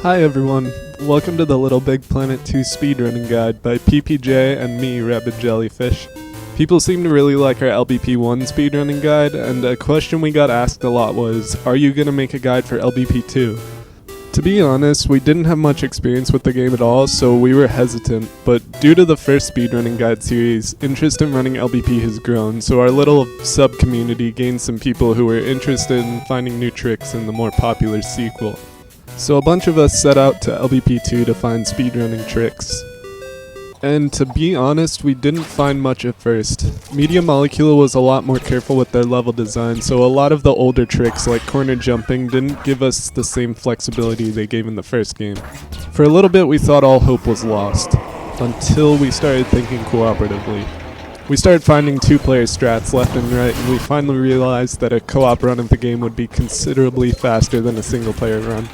Hi everyone, welcome to the LittleBigPlanet 2 Speedrunning Guide by PPJ and me, Rabid Jellyfish. People seem to really like our LBP1 speedrunning guide, and a question we got asked a lot was, are you gonna make a guide for LBP2? To be honest, we didn't have much experience with the game at all, so we were hesitant, but due to the first speedrunning guide series, interest in running LBP has grown, so our little sub-community gained some people who were interested in finding new tricks in the more popular sequel. So a bunch of us set out to LBP2 to find speedrunning tricks. And to be honest, we didn't find much at first. Media Molecule was a lot more careful with their level design, so a lot of the older tricks like corner jumping didn't give us the same flexibility they gave in the first game. For a little bit we thought all hope was lost, until we started thinking cooperatively. We started finding two-player strats left and right, and we finally realized that a co-op run of the game would be considerably faster than a single-player run.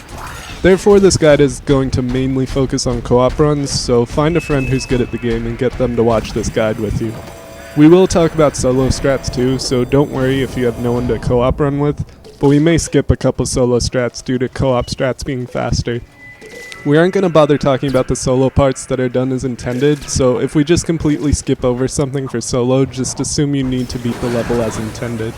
Therefore, this guide is going to mainly focus on co-op runs, so find a friend who's good at the game and get them to watch this guide with you. We will talk about solo strats too, so don't worry if you have no one to co-op run with, but we may skip a couple solo strats due to co-op strats being faster. We aren't going to bother talking about the solo parts that are done as intended, so if we just completely skip over something for solo, just assume you need to beat the level as intended.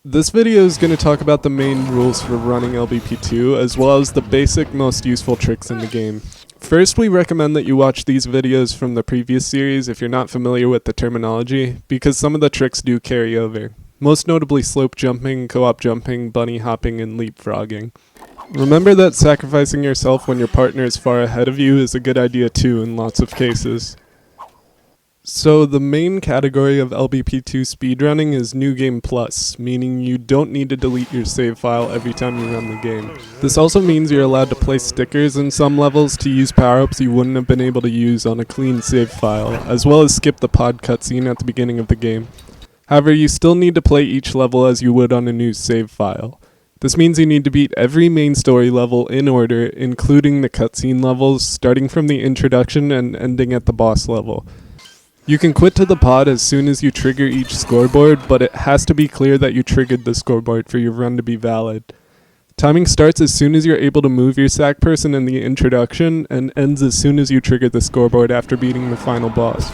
This video is going to talk about the main rules for running LBP2, as well as the basic, most useful tricks in the game. First, we recommend that you watch these videos from the previous series if you're not familiar with the terminology, because some of the tricks do carry over. Most notably slope jumping, co-op jumping, bunny hopping, and leapfrogging. Remember that sacrificing yourself when your partner is far ahead of you is a good idea too in lots of cases. So the main category of LBP2 speedrunning is New Game Plus, meaning you don't need to delete your save file every time you run the game. This also means you're allowed to place stickers in some levels to use power-ups you wouldn't have been able to use on a clean save file, as well as skip the pod cutscene at the beginning of the game. However, you still need to play each level as you would on a new save file. This means you need to beat every main story level in order, including the cutscene levels, starting from the introduction and ending at the boss level. You can quit to the pod as soon as you trigger each scoreboard, but it has to be clear that you triggered the scoreboard for your run to be valid. Timing starts as soon as you're able to move your sack person in the introduction, and ends as soon as you trigger the scoreboard after beating the final boss.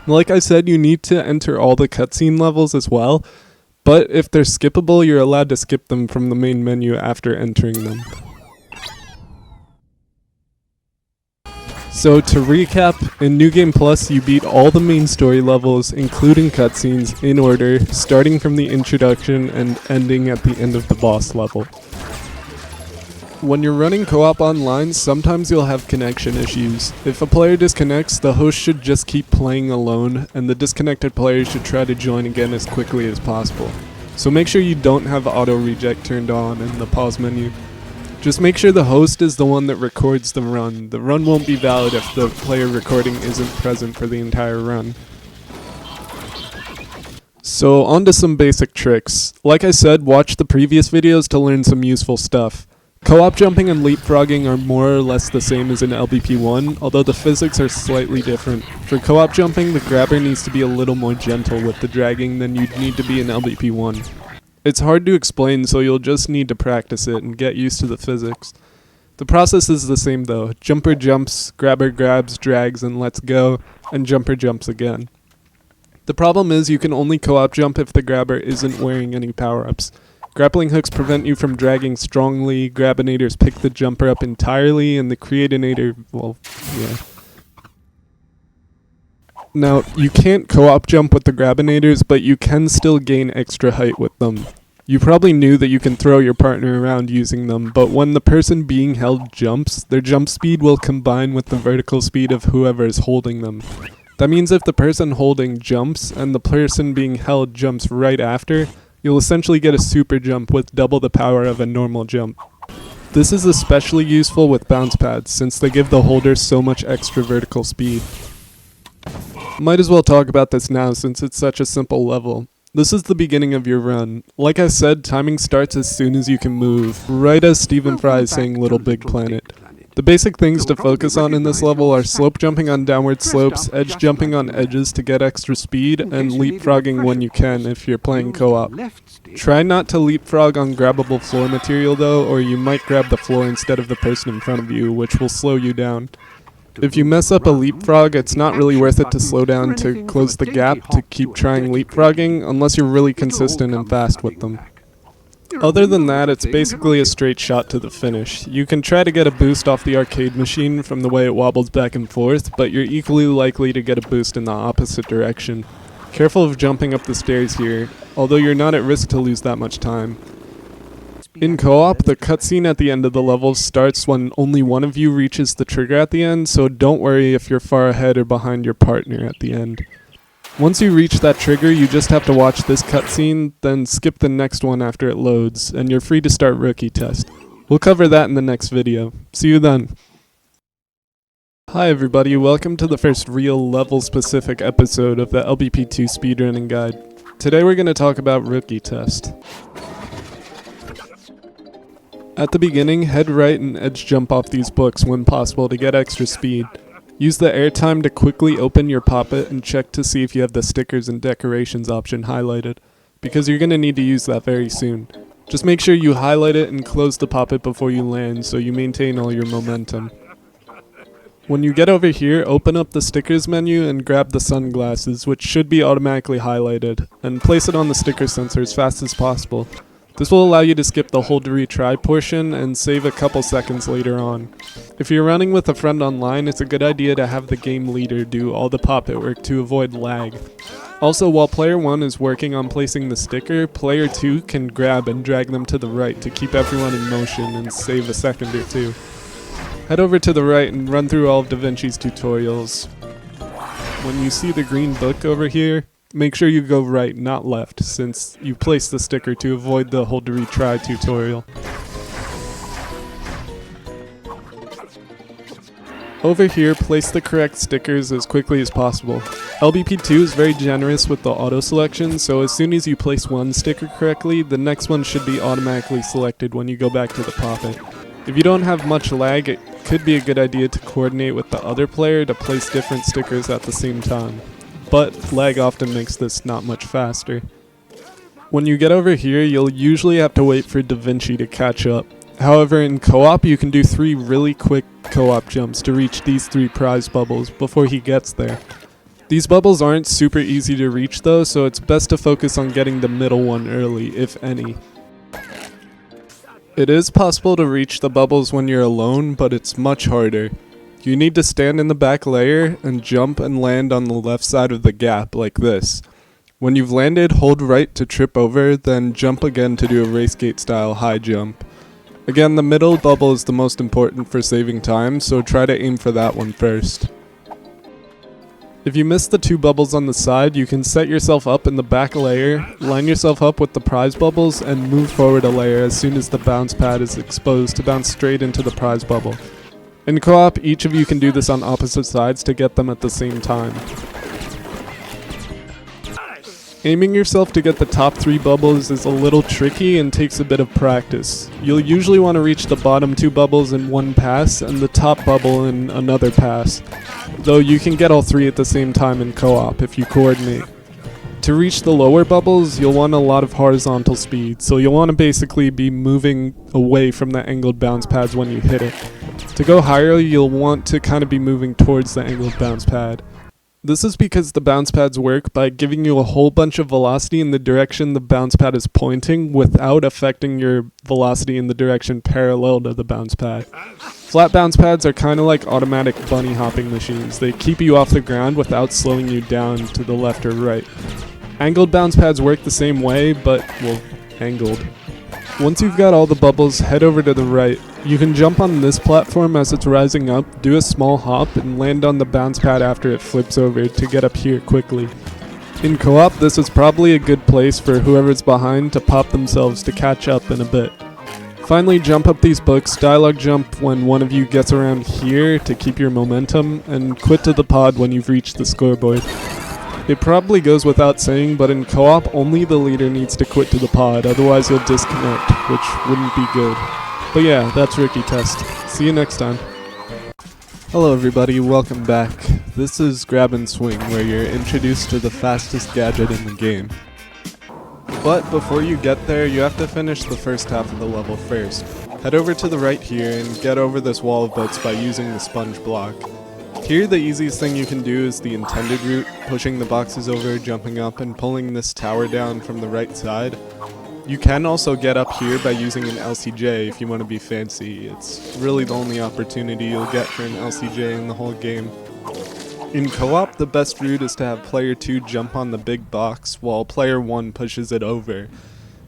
Like I said, you need to enter all the cutscene levels as well, but if they're skippable, you're allowed to skip them from the main menu after entering them. So to recap, in New Game Plus you beat all the main story levels, including cutscenes, in order, starting from the introduction and ending at the end of the boss level. When you're running co-op online, sometimes you'll have connection issues. If a player disconnects, the host should just keep playing alone, and the disconnected player should try to join again as quickly as possible. So make sure you don't have auto reject turned on in the pause menu. Just make sure the host is the one that records the run. The run won't be valid if the player recording isn't present for the entire run. So on to some basic tricks. Like I said, watch the previous videos to learn some useful stuff. Co-op jumping and leapfrogging are more or less the same as in LBP1, although the physics are slightly different. For co-op jumping, the grabber needs to be a little more gentle with the dragging than you'd need to be in LBP1. It's hard to explain, so you'll just need to practice it and get used to the physics. The process is the same though. Jumper jumps, grabber grabs, drags, and lets go, and jumper jumps again. The problem is you can only co-op jump if the grabber isn't wearing any power-ups. Grappling hooks prevent you from dragging strongly, Grabinators pick the jumper up entirely, and the Cakeinator, well, yeah. Now, you can't co-op jump with the Grabinators, but you can still gain extra height with them. You probably knew that you can throw your partner around using them, but when the person being held jumps, their jump speed will combine with the vertical speed of whoever is holding them. That means if the person holding jumps, and the person being held jumps right after, you'll essentially get a super jump with double the power of a normal jump. This is especially useful with bounce pads, since they give the holder so much extra vertical speed. Might as well talk about this now since it's such a simple level. This is the beginning of your run. Like I said, timing starts as soon as you can move, right as Stephen Fry is saying LittleBigPlanet. The basic things to focus on in this level are slope jumping on downward slopes, edge jumping on edges to get extra speed, and leapfrogging when you can if you're playing co-op. Try not to leapfrog on grabbable floor material though, or you might grab the floor instead of the person in front of you, which will slow you down. If you mess up a leapfrog, it's not really worth it to slow down to close the gap to keep trying leapfrogging, unless you're really consistent and fast with them. Other than that, it's basically a straight shot to the finish. You can try to get a boost off the arcade machine from the way it wobbles back and forth, but you're equally likely to get a boost in the opposite direction. Careful of jumping up the stairs here, although you're not at risk to lose that much time. In co-op, the cutscene at the end of the level starts when only one of you reaches the trigger at the end, so don't worry if you're far ahead or behind your partner at the end. Once you reach that trigger, you just have to watch this cutscene, then skip the next one after it loads, and you're free to start Rookie Test. We'll cover that in the next video. See you then. Hi everybody, welcome to the first real level-specific episode of the LBP2 Speedrunning Guide. Today we're going to talk about Rookie Test. At the beginning, head right and edge jump off these books when possible to get extra speed. Use the airtime to quickly open your poppet and check to see if you have the stickers and decorations option highlighted, because you're going to need to use that very soon. Just make sure you highlight it and close the poppet before you land so you maintain all your momentum. When you get over here, open up the stickers menu and grab the sunglasses, which should be automatically highlighted, and place it on the sticker sensor as fast as possible. This will allow you to skip the hold to retry portion and save a couple seconds later on. If you're running with a friend online, it's a good idea to have the game leader do all the poppet work to avoid lag. Also, while player 1 is working on placing the sticker, player 2 can grab and drag them to the right to keep everyone in motion and save a second or two. Head over to the right and run through all of DaVinci's tutorials. When you see the green book over here, make sure you go right, not left, since you placed the sticker to avoid the hold to retry tutorial. Over here, place the correct stickers as quickly as possible. LBP2 is very generous with the auto selection, so as soon as you place one sticker correctly, the next one should be automatically selected when you go back to the poppet. If you don't have much lag, it could be a good idea to coordinate with the other player to place different stickers at the same time. But lag often makes this not much faster. When you get over here, you'll usually have to wait for DaVinci to catch up. However, in co-op, you can do 3 really quick co-op jumps to reach these 3 prize bubbles before he gets there. These bubbles aren't super easy to reach though, so it's best to focus on getting the middle one early, if any. It is possible to reach the bubbles when you're alone, but it's much harder. You need to stand in the back layer and jump and land on the left side of the gap like this. When you've landed, hold right to trip over, then jump again to do a race gate style high jump. Again, the middle bubble is the most important for saving time, so try to aim for that one first. If you miss the 2 bubbles on the side, you can set yourself up in the back layer, line yourself up with the prize bubbles, and move forward a layer as soon as the bounce pad is exposed to bounce straight into the prize bubble. In co-op, each of you can do this on opposite sides to get them at the same time. Aiming yourself to get the top 3 bubbles is a little tricky and takes a bit of practice. You'll usually want to reach the bottom 2 bubbles in one pass and the top bubble in another pass, though you can get all 3 at the same time in co-op if you coordinate. To reach the lower bubbles, you'll want a lot of horizontal speed, so you'll want to basically be moving away from the angled bounce pads when you hit it. To go higher, you'll want to kind of be moving towards the angled bounce pad. This is because the bounce pads work by giving you a whole bunch of velocity in the direction the bounce pad is pointing without affecting your velocity in the direction parallel to the bounce pad. Flat bounce pads are kind of like automatic bunny hopping machines. They keep you off the ground without slowing you down to the left or right. Angled bounce pads work the same way, but, well, angled. Once you've got all the bubbles, head over to the right. You can jump on this platform as it's rising up, do a small hop, and land on the bounce pad after it flips over to get up here quickly. In co-op, this is probably a good place for whoever's behind to pop themselves to catch up in a bit. Finally, jump up these books, dialogue jump when one of you gets around here to keep your momentum, and quit to the pod when you've reached the scoreboard. It probably goes without saying, but in co-op, only the leader needs to quit to the pod, otherwise you'll disconnect, which wouldn't be good. But yeah, that's Rookie Test. See you next time. Hello everybody, welcome back. This is Grab and Swing, where you're introduced to the fastest gadget in the game. But before you get there, you have to finish the first half of the level first. Head over to the right here and get over this wall of boats by using the sponge block. Here the easiest thing you can do is the intended route, pushing the boxes over, jumping up, and pulling this tower down from the right side. You can also get up here by using an LCJ if you want to be fancy. It's really the only opportunity you'll get for an LCJ in the whole game. In co-op, the best route is to have player 2 jump on the big box while player 1 pushes it over.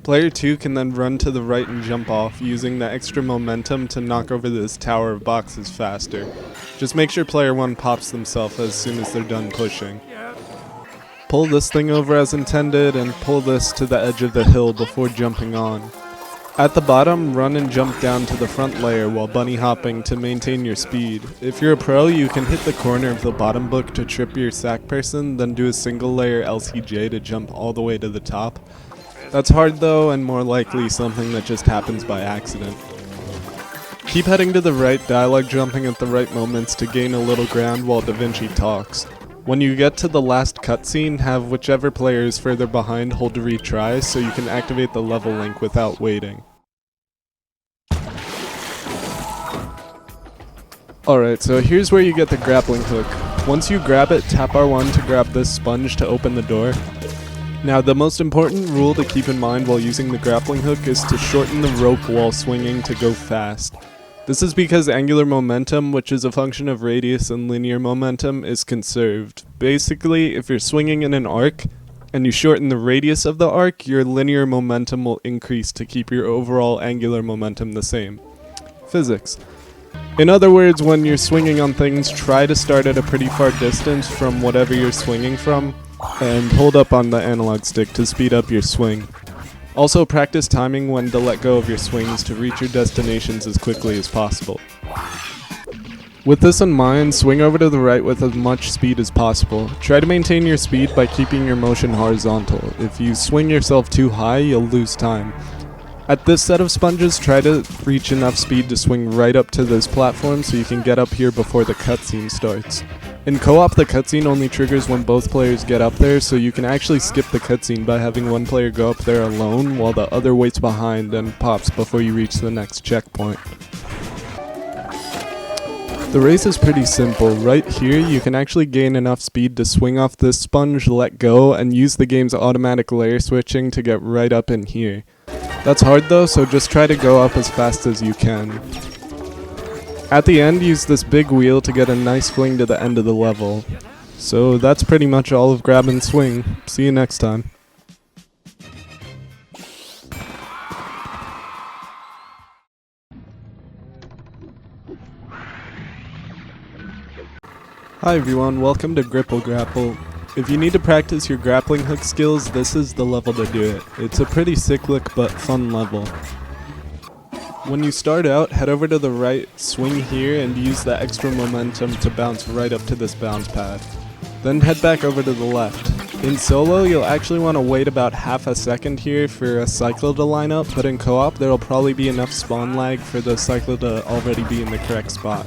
Player 2 can then run to the right and jump off, using the extra momentum to knock over this tower of boxes faster. Just make sure player 1 pops themselves as soon as they're done pushing. Pull this thing over as intended and pull this to the edge of the hill before jumping on. At the bottom, run and jump down to the front layer while bunny hopping to maintain your speed. If you're a pro, you can hit the corner of the bottom book to trip your sack person, then do a single layer LCJ to jump all the way to the top. That's hard though, and more likely something that just happens by accident. Keep heading to the right, dialogue jumping at the right moments to gain a little ground while DaVinci talks. When you get to the last cutscene, have whichever player is further behind hold to retry so you can activate the level link without waiting. Alright, so here's where you get the grappling hook. Once you grab it, tap R1 to grab this sponge to open the door. Now the most important rule to keep in mind while using the grappling hook is to shorten the rope while swinging to go fast. This is because angular momentum, which is a function of radius and linear momentum, is conserved. Basically, if you're swinging in an arc, and you shorten the radius of the arc, your linear momentum will increase to keep your overall angular momentum the same. Physics. In other words, when you're swinging on things, try to start at a pretty far distance from whatever you're swinging from, and hold up on the analog stick to speed up your swing. Also, practice timing when to let go of your swings to reach your destinations as quickly as possible. With this in mind, swing over to the right with as much speed as possible. Try to maintain your speed by keeping your motion horizontal. If you swing yourself too high, you'll lose time. At this set of sponges, try to reach enough speed to swing right up to this platform so you can get up here before the cutscene starts. In co-op, the cutscene only triggers when both players get up there, so you can actually skip the cutscene by having one player go up there alone while the other waits behind and pops before you reach the next checkpoint. The race is pretty simple. Right here, you can actually gain enough speed to swing off this sponge, let go, and use the game's automatic layer switching to get right up in here. That's hard though, so just try to go up as fast as you can. At the end, use this big wheel to get a nice fling to the end of the level. So that's pretty much all of Grab and Swing. See you next time. Hi everyone, welcome to Grapple. If you need to practice your grappling hook skills, this is the level to do it. It's a pretty cyclic but fun level. When you start out, head over to the right, swing here, and use that extra momentum to bounce right up to this bounce pad. Then head back over to the left. In solo, you'll actually want to wait about half a second here for a cycle to line up, but in co-op, there'll probably be enough spawn lag for the cycle to already be in the correct spot.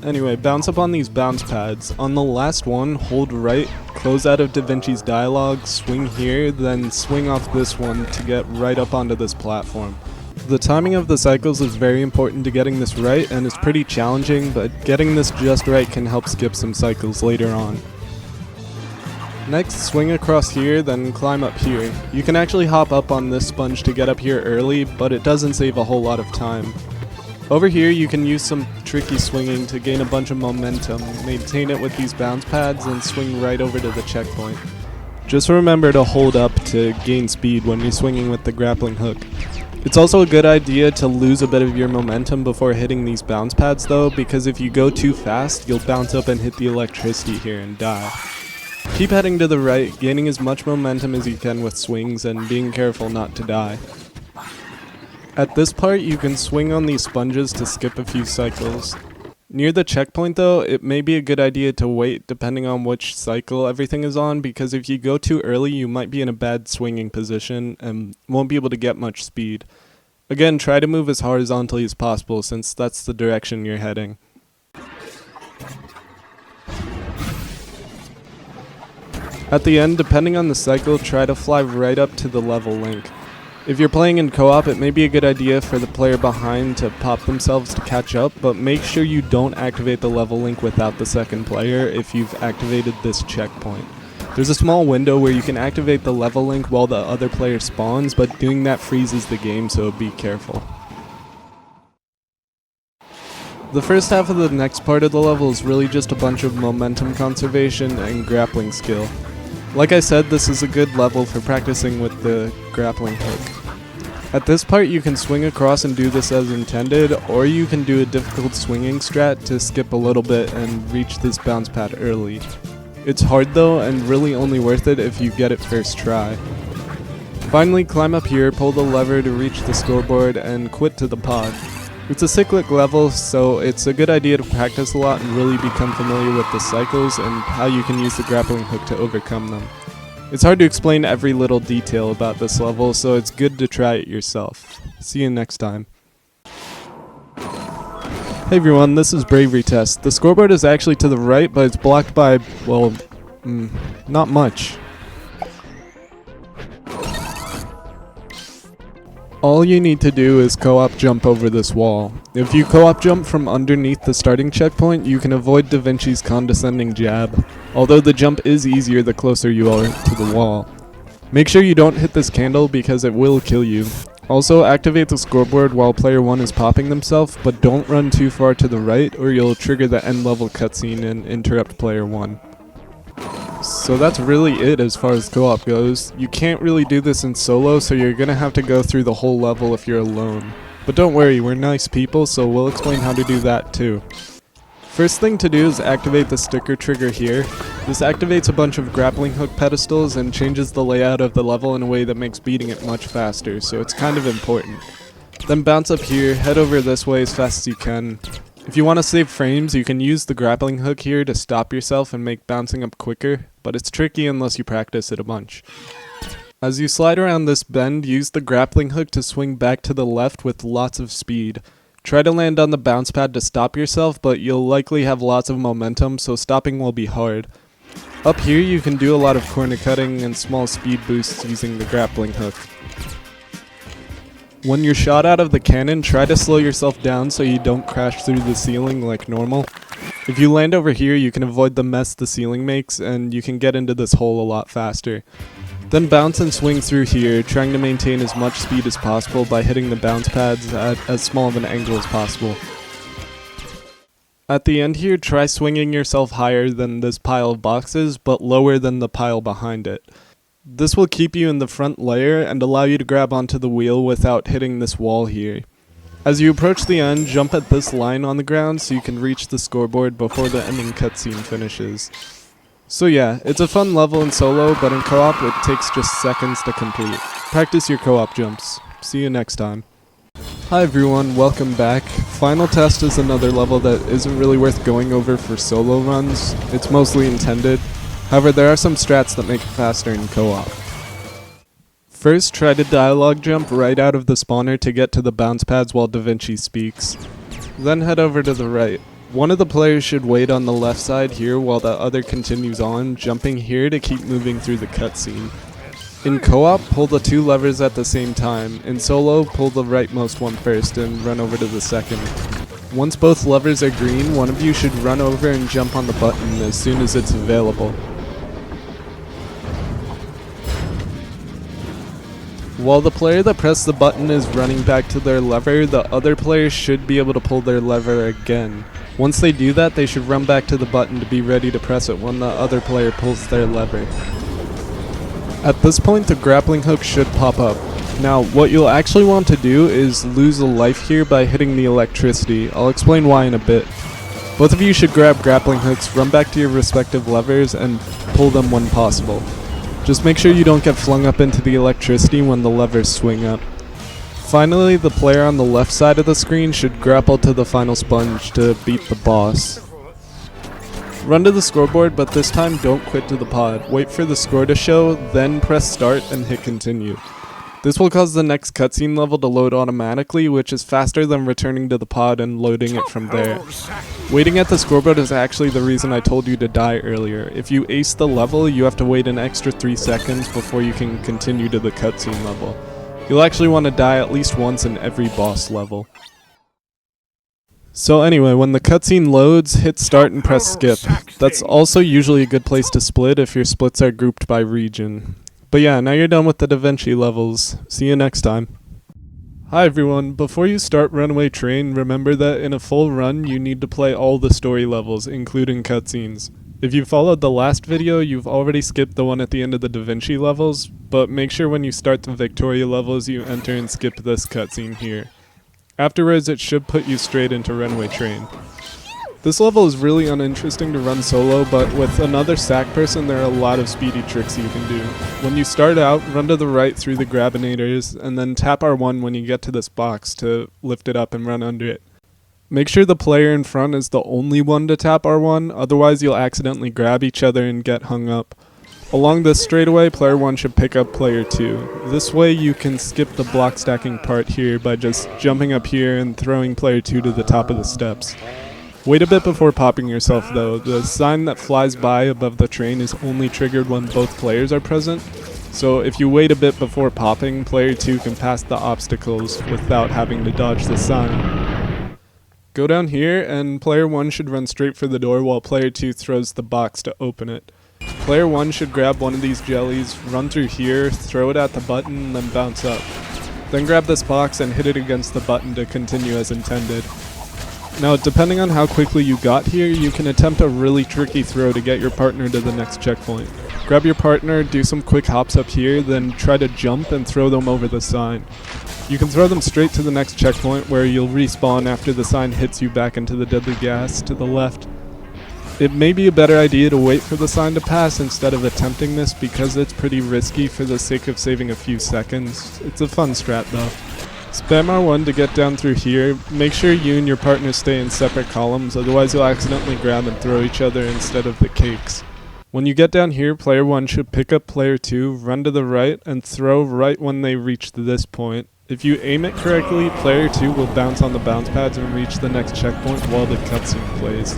Anyway, bounce up on these bounce pads. On the last one, hold right, close out of DaVinci's dialogue, swing here, then swing off this one to get right up onto this platform. The timing of the cycles is very important to getting this right, and it's pretty challenging, but getting this just right can help skip some cycles later on. Next, swing across here, then climb up here. You can actually hop up on this sponge to get up here early, but it doesn't save a whole lot of time. Over here, you can use some tricky swinging to gain a bunch of momentum, maintain it with these bounce pads, and swing right over to the checkpoint. Just remember to hold up to gain speed when you're swinging with the grappling hook. It's also a good idea to lose a bit of your momentum before hitting these bounce pads though, because if you go too fast, you'll bounce up and hit the electricity here and die. Keep heading to the right, gaining as much momentum as you can with swings and being careful not to die. At this part, you can swing on these sponges to skip a few cycles. Near the checkpoint though, it may be a good idea to wait depending on which cycle everything is on, because if you go too early you might be in a bad swinging position and won't be able to get much speed. Again, try to move as horizontally as possible since that's the direction you're heading. At the end, depending on the cycle, try to fly right up to the level link. If you're playing in co-op, it may be a good idea for the player behind to pop themselves to catch up, but make sure you don't activate the level link without the second player if you've activated this checkpoint. There's a small window where you can activate the level link while the other player spawns, but doing that freezes the game, so be careful. The first half of the next part of the level is really just a bunch of momentum conservation and grappling skill. Like I said, this is a good level for practicing with the grappling hook. At this part you can swing across and do this as intended, or you can do a difficult swinging strat to skip a little bit and reach this bounce pad early. It's hard though, and really only worth it if you get it first try. Finally, climb up here, pull the lever to reach the scoreboard, and quit to the pod. It's a cyclic level, so it's a good idea to practice a lot and really become familiar with the cycles and how you can use the grappling hook to overcome them. It's hard to explain every little detail about this level, so it's good to try it yourself. See you next time. Hey everyone, this is Bravery test. The scoreboard is actually to the right, but it's blocked by, well, not much. All you need to do is co-op jump over this wall. If you co-op jump from underneath the starting checkpoint, you can avoid Da Vinci's condescending jab, although the jump is easier the closer you are to the wall. Make sure you don't hit this candle because it will kill you. Also, activate the scoreboard while player 1 is popping themselves, but don't run too far to the right or you'll trigger the end level cutscene and interrupt player 1. So that's really it as far as co-op goes. You can't really do this in solo, so you're gonna have to go through the whole level if you're alone. But don't worry, we're nice people, so we'll explain how to do that too. First thing to do is activate the sticker trigger here. This activates a bunch of grappling hook pedestals and changes the layout of the level in a way that makes beating it much faster, so it's kind of important. Then bounce up here, head over this way as fast as you can. If you want to save frames, you can use the grappling hook here to stop yourself and make bouncing up quicker, but it's tricky unless you practice it a bunch. As you slide around this bend, use the grappling hook to swing back to the left with lots of speed. Try to land on the bounce pad to stop yourself, but you'll likely have lots of momentum, so stopping will be hard. Up here you can do a lot of corner cutting and small speed boosts using the grappling hook. When you're shot out of the cannon, try to slow yourself down so you don't crash through the ceiling like normal. If you land over here, you can avoid the mess the ceiling makes, and you can get into this hole a lot faster. Then bounce and swing through here, trying to maintain as much speed as possible by hitting the bounce pads at as small of an angle as possible. At the end here, try swinging yourself higher than this pile of boxes, but lower than the pile behind it. This will keep you in the front layer and allow you to grab onto the wheel without hitting this wall here. As you approach the end, jump at this line on the ground so you can reach the scoreboard before the ending cutscene finishes. So yeah, it's a fun level in solo, but in co-op it takes just seconds to complete. Practice your co-op jumps. See you next time. Hi everyone, welcome back. Final Test is another level that isn't really worth going over for solo runs. It's mostly intended. However, there are some strats that make it faster in co-op. First, try to dialogue jump right out of the spawner to get to the bounce pads while Da Vinci speaks. Then head over to the right. One of the players should wait on the left side here while the other continues on, jumping here to keep moving through the cutscene. In co-op, pull the two levers at the same time. In solo, pull the rightmost one first and run over to the second. Once both levers are green, one of you should run over and jump on the button as soon as it's available. While the player that pressed the button is running back to their lever, the other player should be able to pull their lever again. Once they do that, they should run back to the button to be ready to press it when the other player pulls their lever. At this point, the grappling hook should pop up. Now, what you'll actually want to do is lose a life here by hitting the electricity. I'll explain why in a bit. Both of you should grab grappling hooks, run back to your respective levers, and pull them when possible. Just make sure you don't get flung up into the electricity when the levers swing up. Finally, the player on the left side of the screen should grapple to the final sponge to beat the boss. Run to the scoreboard, but this time don't quit to the pod. Wait for the score to show, then press start and hit continue. This will cause the next cutscene level to load automatically, which is faster than returning to the pod and loading it from there. Waiting at the scoreboard is actually the reason I told you to die earlier. If you ace the level, you have to wait an extra 3 seconds before you can continue to the cutscene level. You'll actually want to die at least once in every boss level. So anyway, when the cutscene loads, hit start and press skip. That's also usually a good place to split if your splits are grouped by region. But yeah, now you're done with the DaVinci levels. See you next time. Hi everyone, before you start Runaway Train, remember that in a full run you need to play all the story levels, including cutscenes. If you followed the last video, you've already skipped the one at the end of the DaVinci levels, but make sure when you start the Victoria levels you enter and skip this cutscene here. Afterwards it should put you straight into Runaway Train. This level is really uninteresting to run solo, but with another sack person there are a lot of speedy tricks you can do. When you start out, run to the right through the Grabinators, and then tap R1 when you get to this box to lift it up and run under it. Make sure the player in front is the only one to tap R1, otherwise you'll accidentally grab each other and get hung up. Along this straightaway, player 1 should pick up player 2. This way you can skip the block stacking part here by just jumping up here and throwing player 2 to the top of the steps. Wait a bit before popping yourself though. The sign that flies by above the train is only triggered when both players are present, so if you wait a bit before popping, player 2 can pass the obstacles without having to dodge the sign. Go down here and player 1 should run straight for the door while player 2 throws the box to open it. Player 1 should grab one of these jellies, run through here, throw it at the button, and then bounce up. Then grab this box and hit it against the button to continue as intended. Now, depending on how quickly you got here, you can attempt a really tricky throw to get your partner to the next checkpoint. Grab your partner, do some quick hops up here, then try to jump and throw them over the sign. You can throw them straight to the next checkpoint where you'll respawn after the sign hits you back into the deadly gas to the left. It may be a better idea to wait for the sign to pass instead of attempting this because it's pretty risky for the sake of saving a few seconds. It's a fun strat though. Spam R1 to get down through here. Make sure you and your partner stay in separate columns, otherwise you'll accidentally grab and throw each other instead of the cakes. When you get down here, player 1 should pick up player 2, run to the right, and throw right when they reach this point. If you aim it correctly, player 2 will bounce on the bounce pads and reach the next checkpoint while the cutscene plays.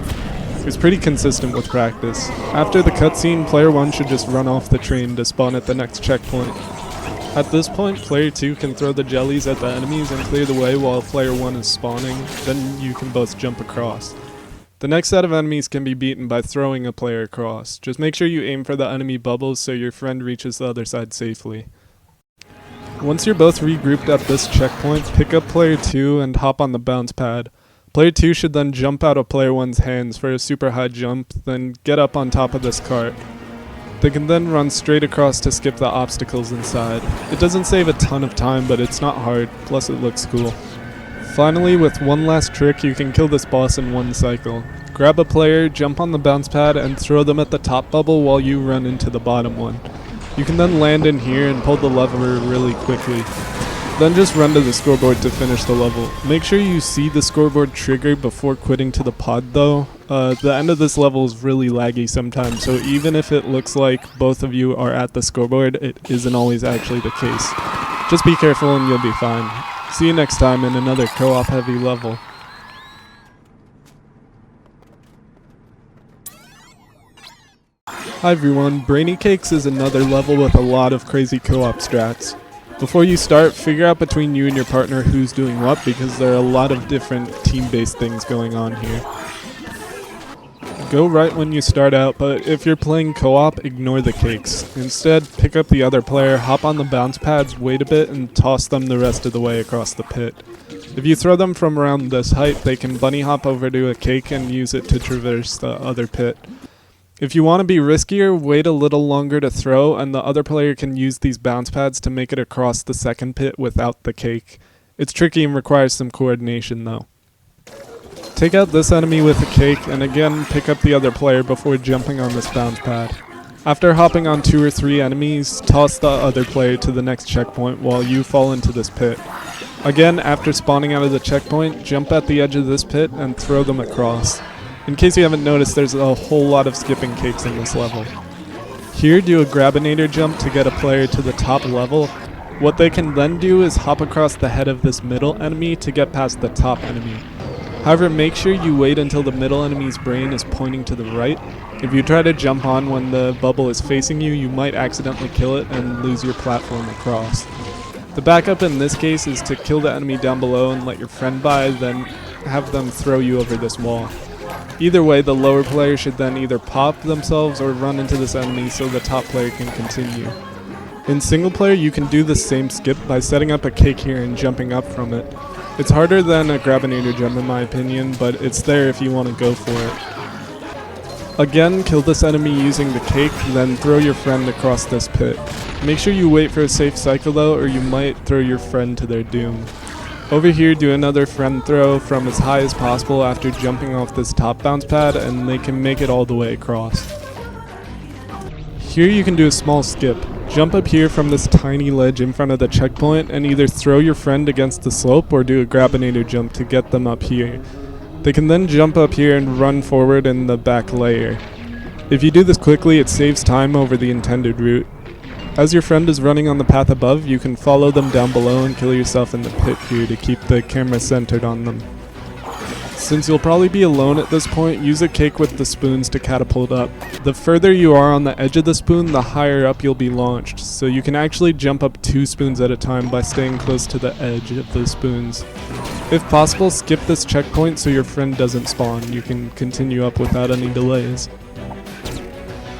It's pretty consistent with practice. After the cutscene, player 1 should just run off the train to spawn at the next checkpoint. At this point, player 2 can throw the jellies at the enemies and clear the way while player 1 is spawning, then you can both jump across. The next set of enemies can be beaten by throwing a player across. Just make sure you aim for the enemy bubbles so your friend reaches the other side safely. Once you're both regrouped at this checkpoint, pick up player 2 and hop on the bounce pad. Player 2 should then jump out of player 1's hands for a super high jump, then get up on top of this cart. They can then run straight across to skip the obstacles inside. It doesn't save a ton of time, but it's not hard, plus it looks cool. Finally, with one last trick, you can kill this boss in one cycle. Grab a player, jump on the bounce pad, and throw them at the top bubble while you run into the bottom one. You can then land in here and pull the lever really quickly. Then just run to the scoreboard to finish the level. Make sure you see the scoreboard trigger before quitting to the pod though. The end of this level is really laggy sometimes, so even if it looks like both of you are at the scoreboard, it isn't always actually the case. Just be careful and you'll be fine. See you next time in another co-op heavy level. Hi everyone, Brainy Cakes is another level with a lot of crazy co-op strats. Before you start, figure out between you and your partner who's doing what because there are a lot of different team-based things going on here. Go right when you start out, but if you're playing co-op, ignore the cakes. Instead, pick up the other player, hop on the bounce pads, wait a bit, and toss them the rest of the way across the pit. If you throw them from around this height, they can bunny hop over to a cake and use it to traverse the other pit. If you want to be riskier, wait a little longer to throw, and the other player can use these bounce pads to make it across the second pit without the cake. It's tricky and requires some coordination though. Take out this enemy with a cake, and again pick up the other player before jumping on this bounce pad. After hopping on 2 or 3 enemies, toss the other player to the next checkpoint while you fall into this pit. Again, after spawning out of the checkpoint, jump at the edge of this pit and throw them across. In case you haven't noticed, there's a whole lot of skipping cakes in this level. Here, do a Grabinator jump to get a player to the top level, What they can then do is hop across the head of this middle enemy to get past the top enemy. However, make sure you wait until the middle enemy's brain is pointing to the right. If you try to jump on when the bubble is facing you, you might accidentally kill it and lose your platform across. The backup in this case is to kill the enemy down below and let your friend by, then have them throw you over this wall. Either way, the lower player should then either pop themselves or run into this enemy so the top player can continue. In single player, you can do the same skip by setting up a cake here and jumping up from it. It's harder than a Cakeinator jump in my opinion, but it's there if you want to go for it. Again, kill this enemy using the cake, then throw your friend across this pit. Make sure you wait for a safe cycle though, or you might throw your friend to their doom. Over here, do another friend throw from as high as possible after jumping off this top bounce pad, and they can make it all the way across. Here you can do a small skip. Jump up here from this tiny ledge in front of the checkpoint and either throw your friend against the slope or do a Cakeinator jump to get them up here. They can then jump up here and run forward in the back layer. If you do this quickly, it saves time over the intended route. As your friend is running on the path above, you can follow them down below and kill yourself in the pit here to keep the camera centered on them. Since you'll probably be alone at this point, use a cake with the spoons to catapult up. The further you are on the edge of the spoon, the higher up you'll be launched, so you can actually jump up 2 spoons at a time by staying close to the edge of the spoons. If possible, skip this checkpoint so your friend doesn't spawn. You can continue up without any delays.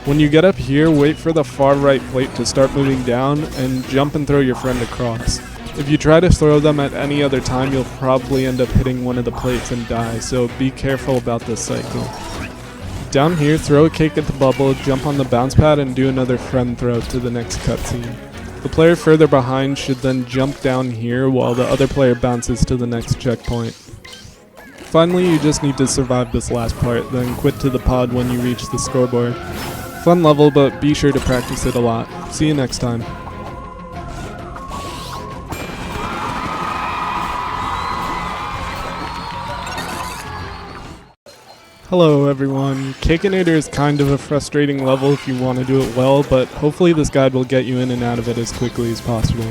When you get up here, wait for the far right plate to start moving down and jump and throw your friend across. If you try to throw them at any other time, you'll probably end up hitting one of the plates and die, so be careful about this cycle. Down here, throw a cake at the bubble, jump on the bounce pad, and do another friend throw to the next cutscene. The player further behind should then jump down here while the other player bounces to the next checkpoint. Finally, you just need to survive this last part, then quit to the pod when you reach the scoreboard. Fun level, but be sure to practice it a lot. See you next time. Hello everyone. Cakeinator is kind of a frustrating level if you want to do it well, but hopefully this guide will get you in and out of it as quickly as possible.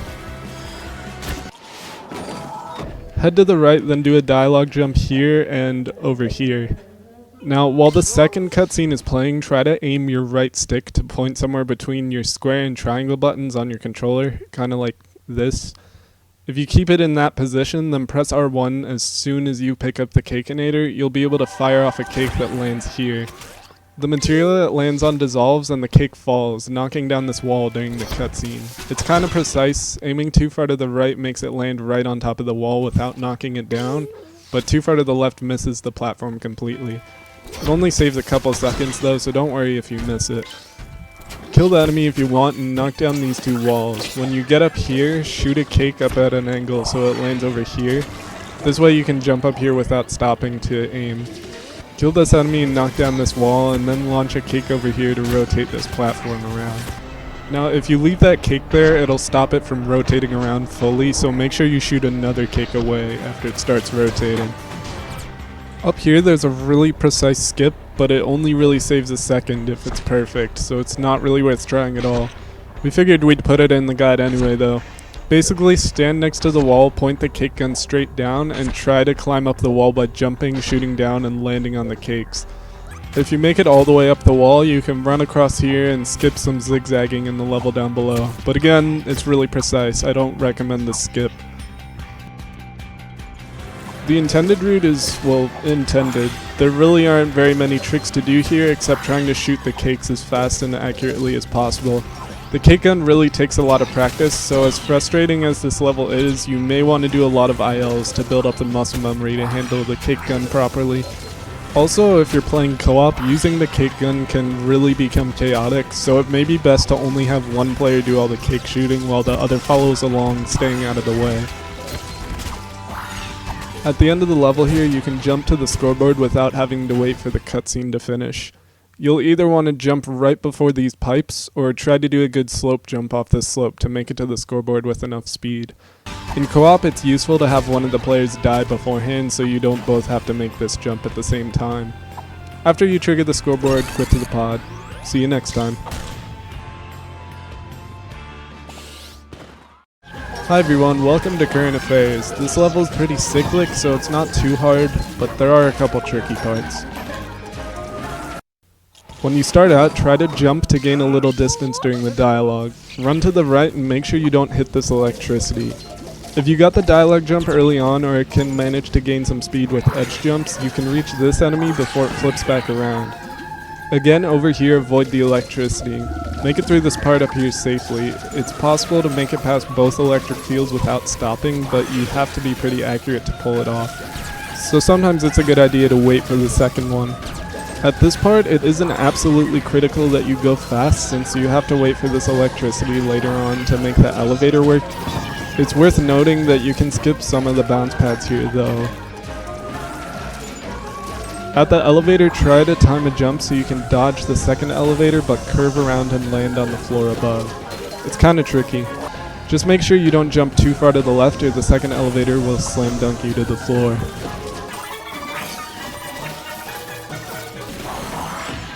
Head to the right, then do a dialogue jump here and over here. Now, while the second cutscene is playing, try to aim your right stick to point somewhere between your square and triangle buttons on your controller, kind of like this. If you keep it in that position, then press R1 as soon as you pick up the Cakeinator, you'll be able to fire off a cake that lands here. The material it lands on dissolves and the cake falls, knocking down this wall during the cutscene. It's kind of precise. Aiming too far to the right makes it land right on top of the wall without knocking it down, but too far to the left misses the platform completely. It only saves a couple seconds though, so don't worry if you miss it. Kill the enemy if you want and knock down these 2 walls. When you get up here, shoot a cake up at an angle so it lands over here. This way you can jump up here without stopping to aim. Kill this enemy and knock down this wall, and then launch a cake over here to rotate this platform around. Now if you leave that cake there, it'll stop it from rotating around fully, so make sure you shoot another cake away after it starts rotating. Up here there's a really precise skip, but it only really saves a second if it's perfect, so it's not really worth trying at all. We figured we'd put it in the guide anyway though. Basically, stand next to the wall, point the cake gun straight down, and try to climb up the wall by jumping, shooting down, and landing on the cakes. If you make it all the way up the wall, you can run across here and skip some zigzagging in the level down below. But again, it's really precise. I don't recommend the skip. The intended route is, well, intended. There really aren't very many tricks to do here except trying to shoot the cakes as fast and accurately as possible. The cake gun really takes a lot of practice, so as frustrating as this level is, you may want to do a lot of ILs to build up the muscle memory to handle the cake gun properly. Also, if you're playing co-op, using the cake gun can really become chaotic, so it may be best to only have one player do all the cake shooting while the other follows along, staying out of the way. At the end of the level here, you can jump to the scoreboard without having to wait for the cutscene to finish. You'll either want to jump right before these pipes, or try to do a good slope jump off this slope to make it to the scoreboard with enough speed. In co-op, it's useful to have one of the players die beforehand so you don't both have to make this jump at the same time. After you trigger the scoreboard, quit to the pod. See you next time. Hi everyone, welcome to Current Affairs. This level is pretty cyclic, so it's not too hard, but there are a couple tricky parts. When you start out, try to jump to gain a little distance during the dialogue. Run to the right and make sure you don't hit this electricity. If you got the dialogue jump early on or can manage to gain some speed with edge jumps, you can reach this enemy before it flips back around. Again, over here, avoid the electricity. Make it through this part up here safely. It's possible to make it past both electric fields without stopping, but you have to be pretty accurate to pull it off. So sometimes it's a good idea to wait for the second one. At this part, it isn't absolutely critical that you go fast since you have to wait for this electricity later on to make the elevator work. It's worth noting that you can skip some of the bounce pads here though. At the elevator, try to time a jump so you can dodge the second elevator but curve around and land on the floor above. It's kinda tricky. Just make sure you don't jump too far to the left or the second elevator will slam dunk you to the floor.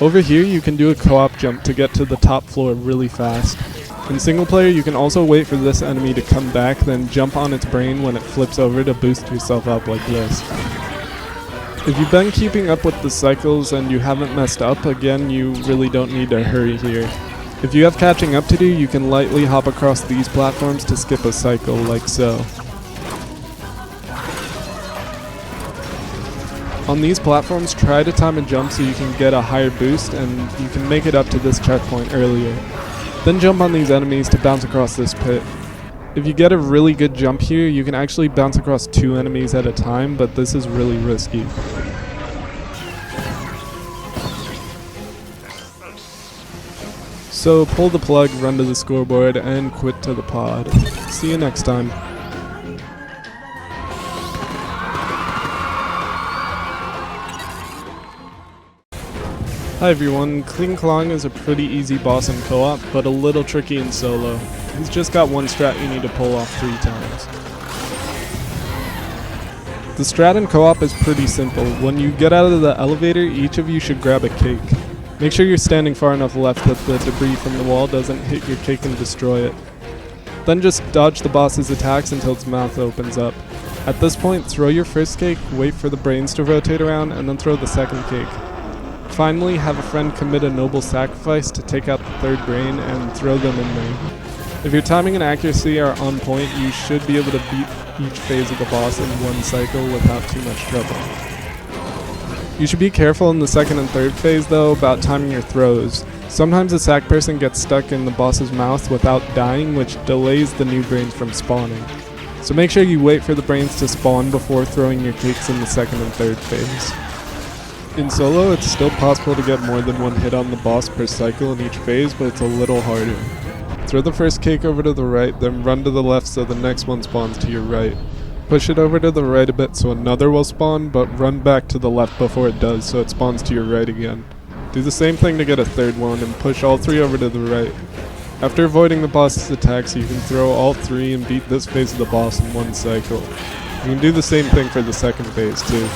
Over here you can do a co-op jump to get to the top floor really fast. In single player you can also wait for this enemy to come back, then jump on its brain when it flips over to boost yourself up like this. If you've been keeping up with the cycles and you haven't messed up, again, you really don't need to hurry here. If you have catching up to do, you can lightly hop across these platforms to skip a cycle, like so. On these platforms, try to time a jump so you can get a higher boost and you can make it up to this checkpoint earlier. Then jump on these enemies to bounce across this pit. If you get a really good jump here, you can actually bounce across 2 enemies at a time, but this is really risky. So pull the plug, run to the scoreboard, and quit to the pod. See you next time. Hi everyone, Klong is a pretty easy boss in co-op, but a little tricky in solo. He's just got one strat you need to pull off 3 times. The strat in co-op is pretty simple. When you get out of the elevator, each of you should grab a cake. Make sure you're standing far enough left that the debris from the wall doesn't hit your cake and destroy it. Then just dodge the boss's attacks until its mouth opens up. At this point, throw your first cake, wait for the brains to rotate around, and then throw the second cake. Finally, have a friend commit a noble sacrifice to take out the third brain and throw them in there. If your timing and accuracy are on point, you should be able to beat each phase of the boss in one cycle without too much trouble. You should be careful in the second and third phase though about timing your throws. Sometimes a sack person gets stuck in the boss's mouth without dying, which delays the new brains from spawning. So make sure you wait for the brains to spawn before throwing your cakes in the second and third phase. In solo, it's still possible to get more than one hit on the boss per cycle in each phase, but it's a little harder. Throw the first cake over to the right, then run to the left so the next one spawns to your right. Push it over to the right a bit so another will spawn, but run back to the left before it does so it spawns to your right again. Do the same thing to get a third one, and push all 3 over to the right. After avoiding the boss's attacks, you can throw all 3 and beat this phase of the boss in one cycle. You can do the same thing for the second phase too.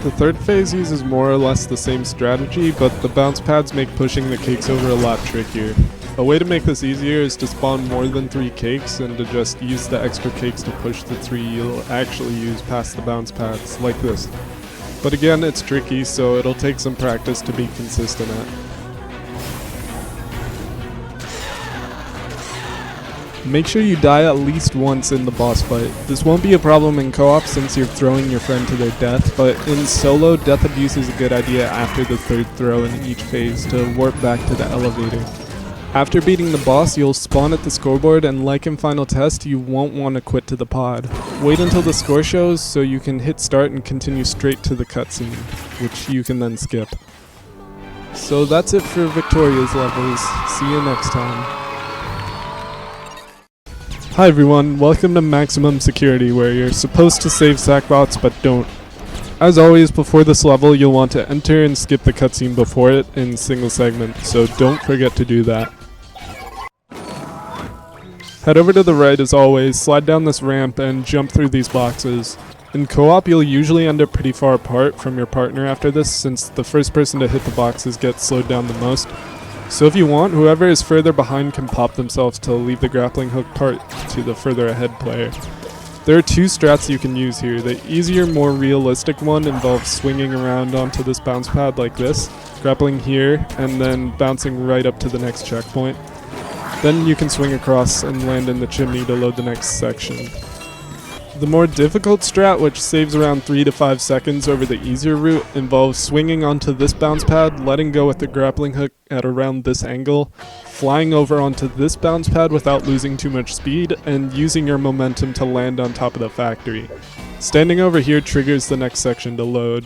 The third phase uses more or less the same strategy, but the bounce pads make pushing the cakes over a lot trickier. A way to make this easier is to spawn more than 3 cakes and to just use the extra cakes to push the 3 you'll actually use past the bounce pads, like this. But again, it's tricky, so it'll take some practice to be consistent at. Make sure you die at least once in the boss fight. This won't be a problem in co-op since you're throwing your friend to their death, but in solo, death abuse is a good idea after the third throw in each phase to warp back to the elevator. After beating the boss, you'll spawn at the scoreboard, and like in Final Test, you won't want to quit to the pod. Wait until the score shows so you can hit start and continue straight to the cutscene, which you can then skip. So that's it for Victoria's levels. See you next time. Hi everyone, welcome to Maximum Security, where you're supposed to save Sackbots but don't. As always, before this level you'll want to enter and skip the cutscene before it in single segment, so don't forget to do that. Head over to the right as always, slide down this ramp and jump through these boxes. In co-op you'll usually end up pretty far apart from your partner after this, since the first person to hit the boxes gets slowed down the most. So if you want, whoever is further behind can pop themselves to leave the grappling hook part to the further ahead player. There are two strats you can use here. The easier, more realistic one involves swinging around onto this bounce pad like this, grappling here, and then bouncing right up to the next checkpoint. Then you can swing across and land in the chimney to load the next section. The more difficult strat, which saves around 3 to 5 seconds over the easier route, involves swinging onto this bounce pad, letting go with the grappling hook at around this angle, flying over onto this bounce pad without losing too much speed, and using your momentum to land on top of the factory. Standing over here triggers the next section to load.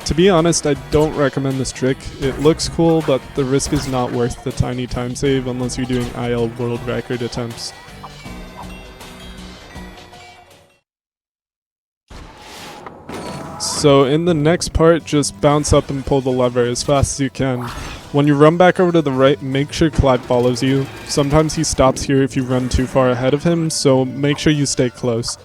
To be honest, I don't recommend this trick. It looks cool, but the risk is not worth the tiny time save unless you're doing IL world record attempts. So in the next part, just bounce up and pull the lever as fast as you can. When you run back over to the right, make sure Clyde follows you. Sometimes he stops here if you run too far ahead of him, so make sure you stay close.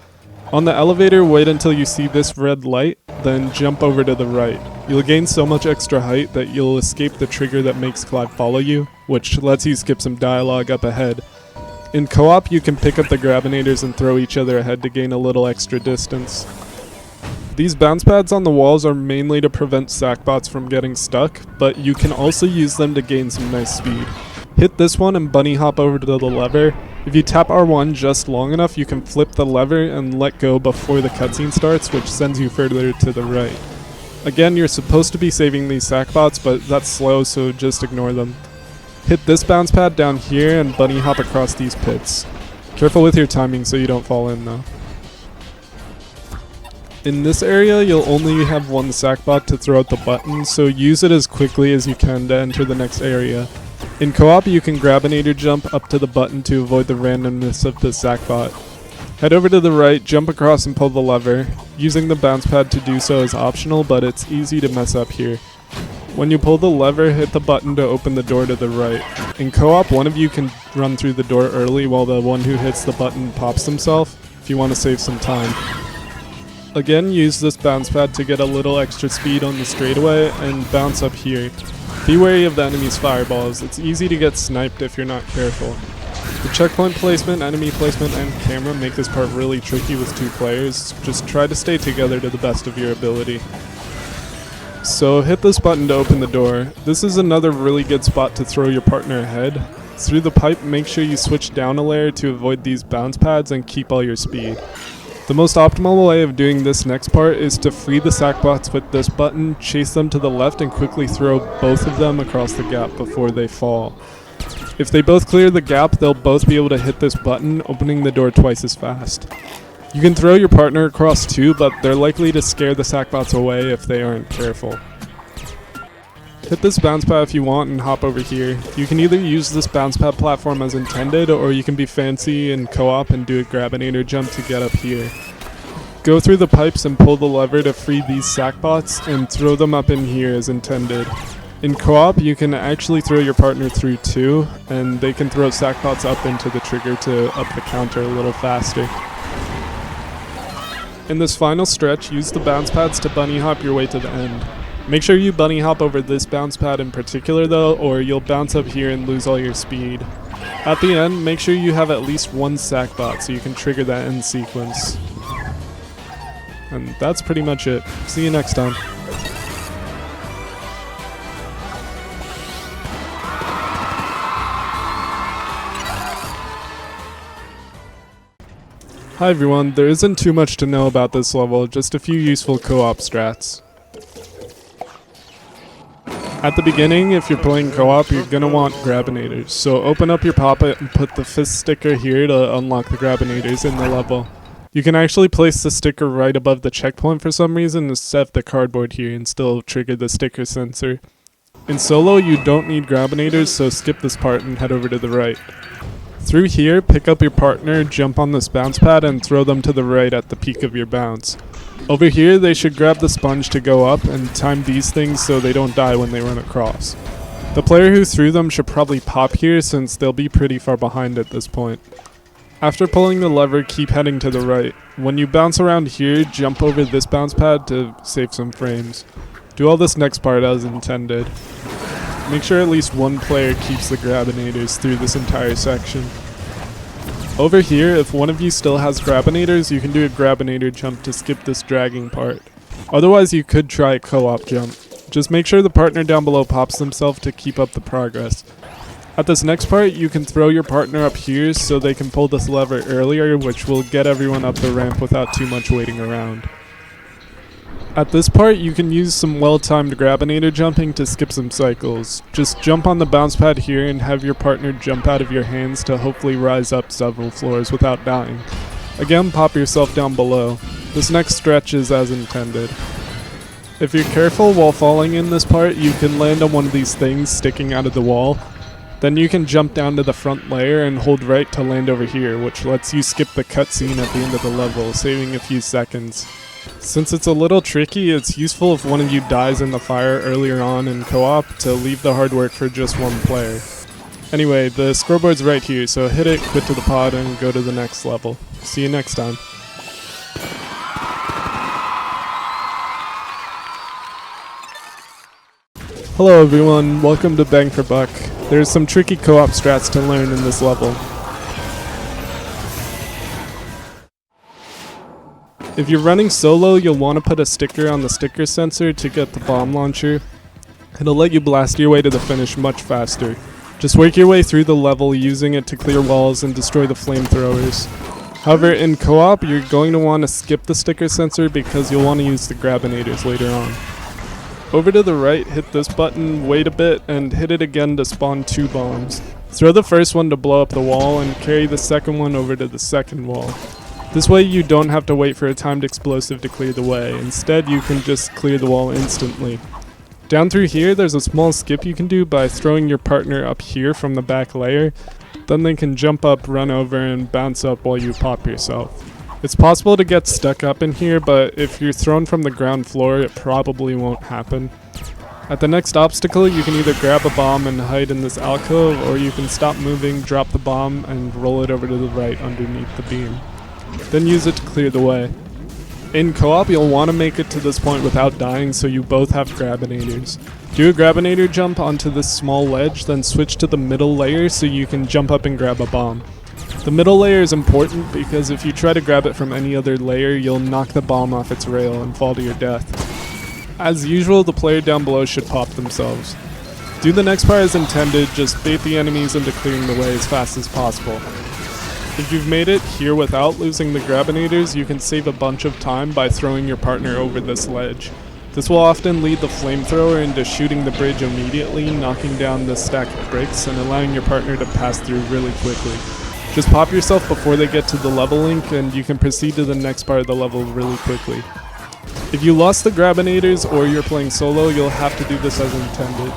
On the elevator, wait until you see this red light, then jump over to the right. You'll gain so much extra height that you'll escape the trigger that makes Clyde follow you, which lets you skip some dialogue up ahead. In co-op, you can pick up the Grabinators and throw each other ahead to gain a little extra distance. These bounce pads on the walls are mainly to prevent Sackbots from getting stuck, but you can also use them to gain some nice speed. Hit this one and bunny hop over to the lever. If you tap R1 just long enough, you can flip the lever and let go before the cutscene starts, which sends you further to the right. Again, you're supposed to be saving these Sackbots, but that's slow, so just ignore them. Hit this bounce pad down here and bunny hop across these pits. Careful with your timing so you don't fall in though. In this area, you'll only have one Sackbot to throw out the button, so use it as quickly as you can to enter the next area. In co-op, you can Grabinator jump up to the button to avoid the randomness of the Sackbot. Head over to the right, jump across and pull the lever. Using the bounce pad to do so is optional, but it's easy to mess up here. When you pull the lever, hit the button to open the door to the right. In co-op, one of you can run through the door early while the one who hits the button pops himself, if you want to save some time. Again, use this bounce pad to get a little extra speed on the straightaway and bounce up here. Be wary of the enemy's fireballs. It's easy to get sniped if you're not careful. The checkpoint placement, enemy placement, and camera make this part really tricky with two players. Just try to stay together to the best of your ability. So hit this button to open the door. This is another really good spot to throw your partner ahead. Through the pipe, make sure you switch down a layer to avoid these bounce pads and keep all your speed. The most optimal way of doing this next part is to free the Sackbots with this button, chase them to the left, and quickly throw both of them across the gap before they fall. If they both clear the gap, they'll both be able to hit this button, opening the door twice as fast. You can throw your partner across too, but they're likely to scare the Sackbots away if they aren't careful. Hit this bounce pad if you want and hop over here. You can either use this bounce pad platform as intended, or you can be fancy and co-op and do a Grabinator jump to get up here. Go through the pipes and pull the lever to free these Sackbots and throw them up in here as intended. In co-op, you can actually throw your partner through too, and they can throw Sackbots up into the trigger to up the counter a little faster. In this final stretch, use the bounce pads to bunny hop your way to the end. Make sure you bunny hop over this bounce pad in particular though, or you'll bounce up here and lose all your speed. At the end, make sure you have at least one Sackbot so you can trigger that end sequence. And that's pretty much it. See you next time. Hi everyone, there isn't too much to know about this level, just a few useful co-op strats. At the beginning, if you're playing co-op, you're going to want Grabinators, so open up your pop-it and put the fist sticker here to unlock the Grabinators in the level. You can actually place the sticker right above the checkpoint for some reason instead of the cardboard here and still trigger the sticker sensor. In solo, you don't need Grabinators, so skip this part and head over to the right. Through here, pick up your partner, jump on this bounce pad, and throw them to the right at the peak of your bounce. Over here, they should grab the sponge to go up and time these things so they don't die when they run across. The player who threw them should probably pop here since they'll be pretty far behind at this point. After pulling the lever, keep heading to the right. When you bounce around here, jump over this bounce pad to save some frames. Do all this next part as intended. Make sure at least one player keeps the Grabinators through this entire section. Over here, if one of you still has Grabinators, you can do a Grabinator jump to skip this dragging part. Otherwise, you could try a co-op jump. Just make sure the partner down below pops themselves to keep up the progress. At this next part, you can throw your partner up here so they can pull this lever earlier, which will get everyone up the ramp without too much waiting around. At this part, you can use some well-timed Grabinator jumping to skip some cycles. Just jump on the bounce pad here and have your partner jump out of your hands to hopefully rise up several floors without dying. Again, pop yourself down below. This next stretch is as intended. If you're careful while falling in this part, you can land on one of these things sticking out of the wall. Then you can jump down to the front layer and hold right to land over here, which lets you skip the cutscene at the end of the level, saving a few seconds. Since it's a little tricky, it's useful if one of you dies in the fire earlier on in co-op to leave the hard work for just one player. Anyway, the scoreboard's right here, so hit it, quit to the pod, and go to the next level. See you next time. Hello everyone, welcome to Bang for Buck. There's some tricky co-op strats to learn in this level. If you're running solo, you'll want to put a sticker on the sticker sensor to get the bomb launcher. It'll let you blast your way to the finish much faster. Just work your way through the level using it to clear walls and destroy the flamethrowers. However, in co-op, you're going to want to skip the sticker sensor because you'll want to use the Grabinators later on. Over to the right, hit this button, wait a bit, and hit it again to spawn 2 bombs. Throw the first one to blow up the wall and carry the second one over to the second wall. This way you don't have to wait for a timed explosive to clear the way. Instead, you can just clear the wall instantly. Down through here, there's a small skip you can do by throwing your partner up here from the back layer. Then they can jump up, run over, and bounce up while you pop yourself. It's possible to get stuck up in here, but if you're thrown from the ground floor, it probably won't happen. At the next obstacle, you can either grab a bomb and hide in this alcove, or you can stop moving, drop the bomb, and roll it over to the right underneath the beam. Then use it to clear the way. In co-op, you'll want to make it to this point without dying, so you both have Grabinators. Do a Grabinator jump onto this small ledge, then switch to the middle layer so you can jump up and grab a bomb. The middle layer is important because if you try to grab it from any other layer, you'll knock the bomb off its rail and fall to your death. As usual, the player down below should pop themselves. Do the next part as intended, just bait the enemies into clearing the way as fast as possible. If you've made it here without losing the Grabinators, you can save a bunch of time by throwing your partner over this ledge. This will often lead the flamethrower into shooting the bridge immediately, knocking down the stack of bricks and allowing your partner to pass through really quickly. Just pop yourself before they get to the level link and you can proceed to the next part of the level really quickly. If you lost the Grabinators or you're playing solo, you'll have to do this as intended.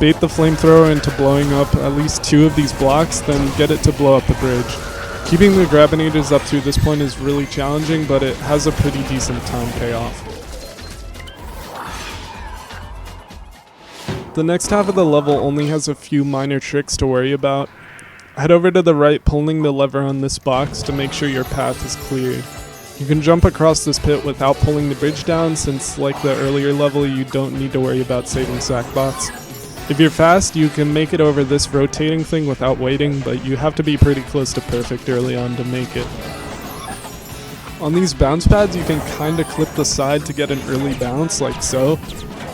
Bait the flamethrower into blowing up at least 2 of these blocks, then get it to blow up the bridge. Keeping the Grabinators up through this point is really challenging, but it has a pretty decent time payoff. The next half of the level only has a few minor tricks to worry about. Head over to the right, pulling the lever on this box to make sure your path is cleared. You can jump across this pit without pulling the bridge down, since like the earlier level you don't need to worry about saving Sackbots. If you're fast, you can make it over this rotating thing without waiting, but you have to be pretty close to perfect early on to make it. On these bounce pads, you can kinda clip the side to get an early bounce, like so.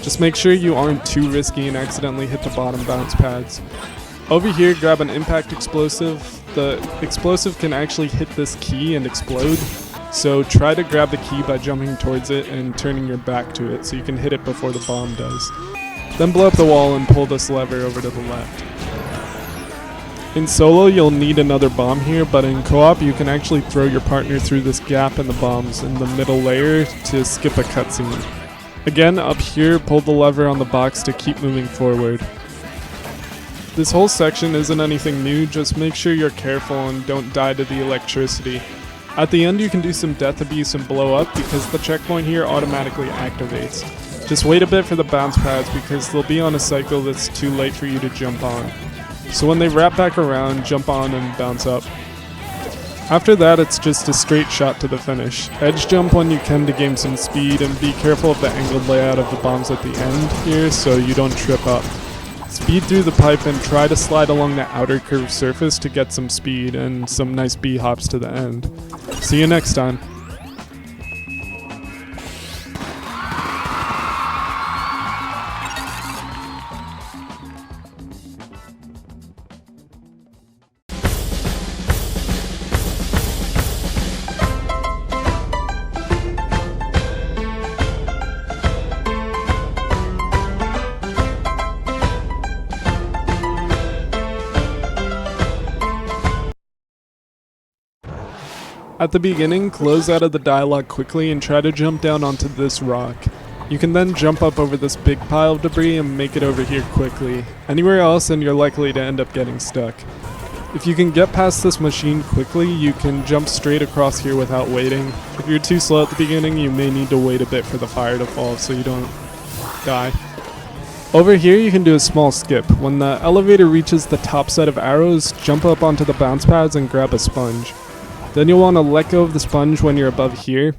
Just make sure you aren't too risky and accidentally hit the bottom bounce pads. Over here, grab an impact explosive. The explosive can actually hit this key and explode, so try to grab the key by jumping towards it and turning your back to it so you can hit it before the bomb does. Then blow up the wall and pull this lever over to the left. In solo, you'll need another bomb here, but in co-op, you can actually throw your partner through this gap in the bombs in the middle layer to skip a cutscene. Again, up here, pull the lever on the box to keep moving forward. This whole section isn't anything new, just make sure you're careful and don't die to the electricity. At the end, you can do some death abuse and blow up because the checkpoint here automatically activates. Just wait a bit for the bounce pads because they'll be on a cycle that's too late for you to jump on. So when they wrap back around, jump on and bounce up. After that, it's just a straight shot to the finish. Edge jump when you can to gain some speed, and be careful of the angled layout of the bombs at the end here so you don't trip up. Speed through the pipe and try to slide along the outer curved surface to get some speed and some nice bee hops to the end. See you next time. At the beginning, close out of the dialogue quickly and try to jump down onto this rock. You can then jump up over this big pile of debris and make it over here quickly. Anywhere else and you're likely to end up getting stuck. If you can get past this machine quickly, you can jump straight across here without waiting. If you're too slow at the beginning, you may need to wait a bit for the fire to fall so you don't die. Over here you can do a small skip. When the elevator reaches the top set of arrows, jump up onto the bounce pads and grab a sponge. Then you'll want to let go of the sponge when you're above here.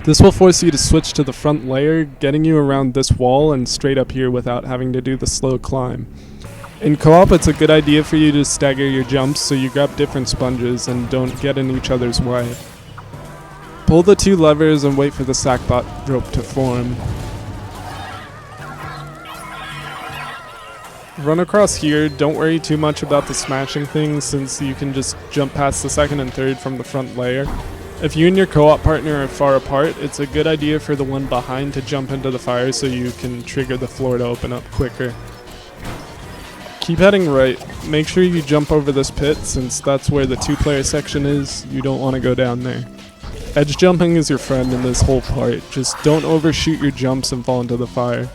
This will force you to switch to the front layer, getting you around this wall and straight up here without having to do the slow climb. In co-op, it's a good idea for you to stagger your jumps so you grab different sponges and don't get in each other's way. Pull the two levers and wait for the Sackbot rope to form. Run across here, don't worry too much about the smashing thing since you can just jump past the second and third from the front layer. If you and your co-op partner are far apart, it's a good idea for the one behind to jump into the fire so you can trigger the floor to open up quicker. Keep heading right, make sure you jump over this pit since that's where the two-player section is, you don't want to go down there. Edge jumping is your friend in this whole part, just don't overshoot your jumps and fall into the fire.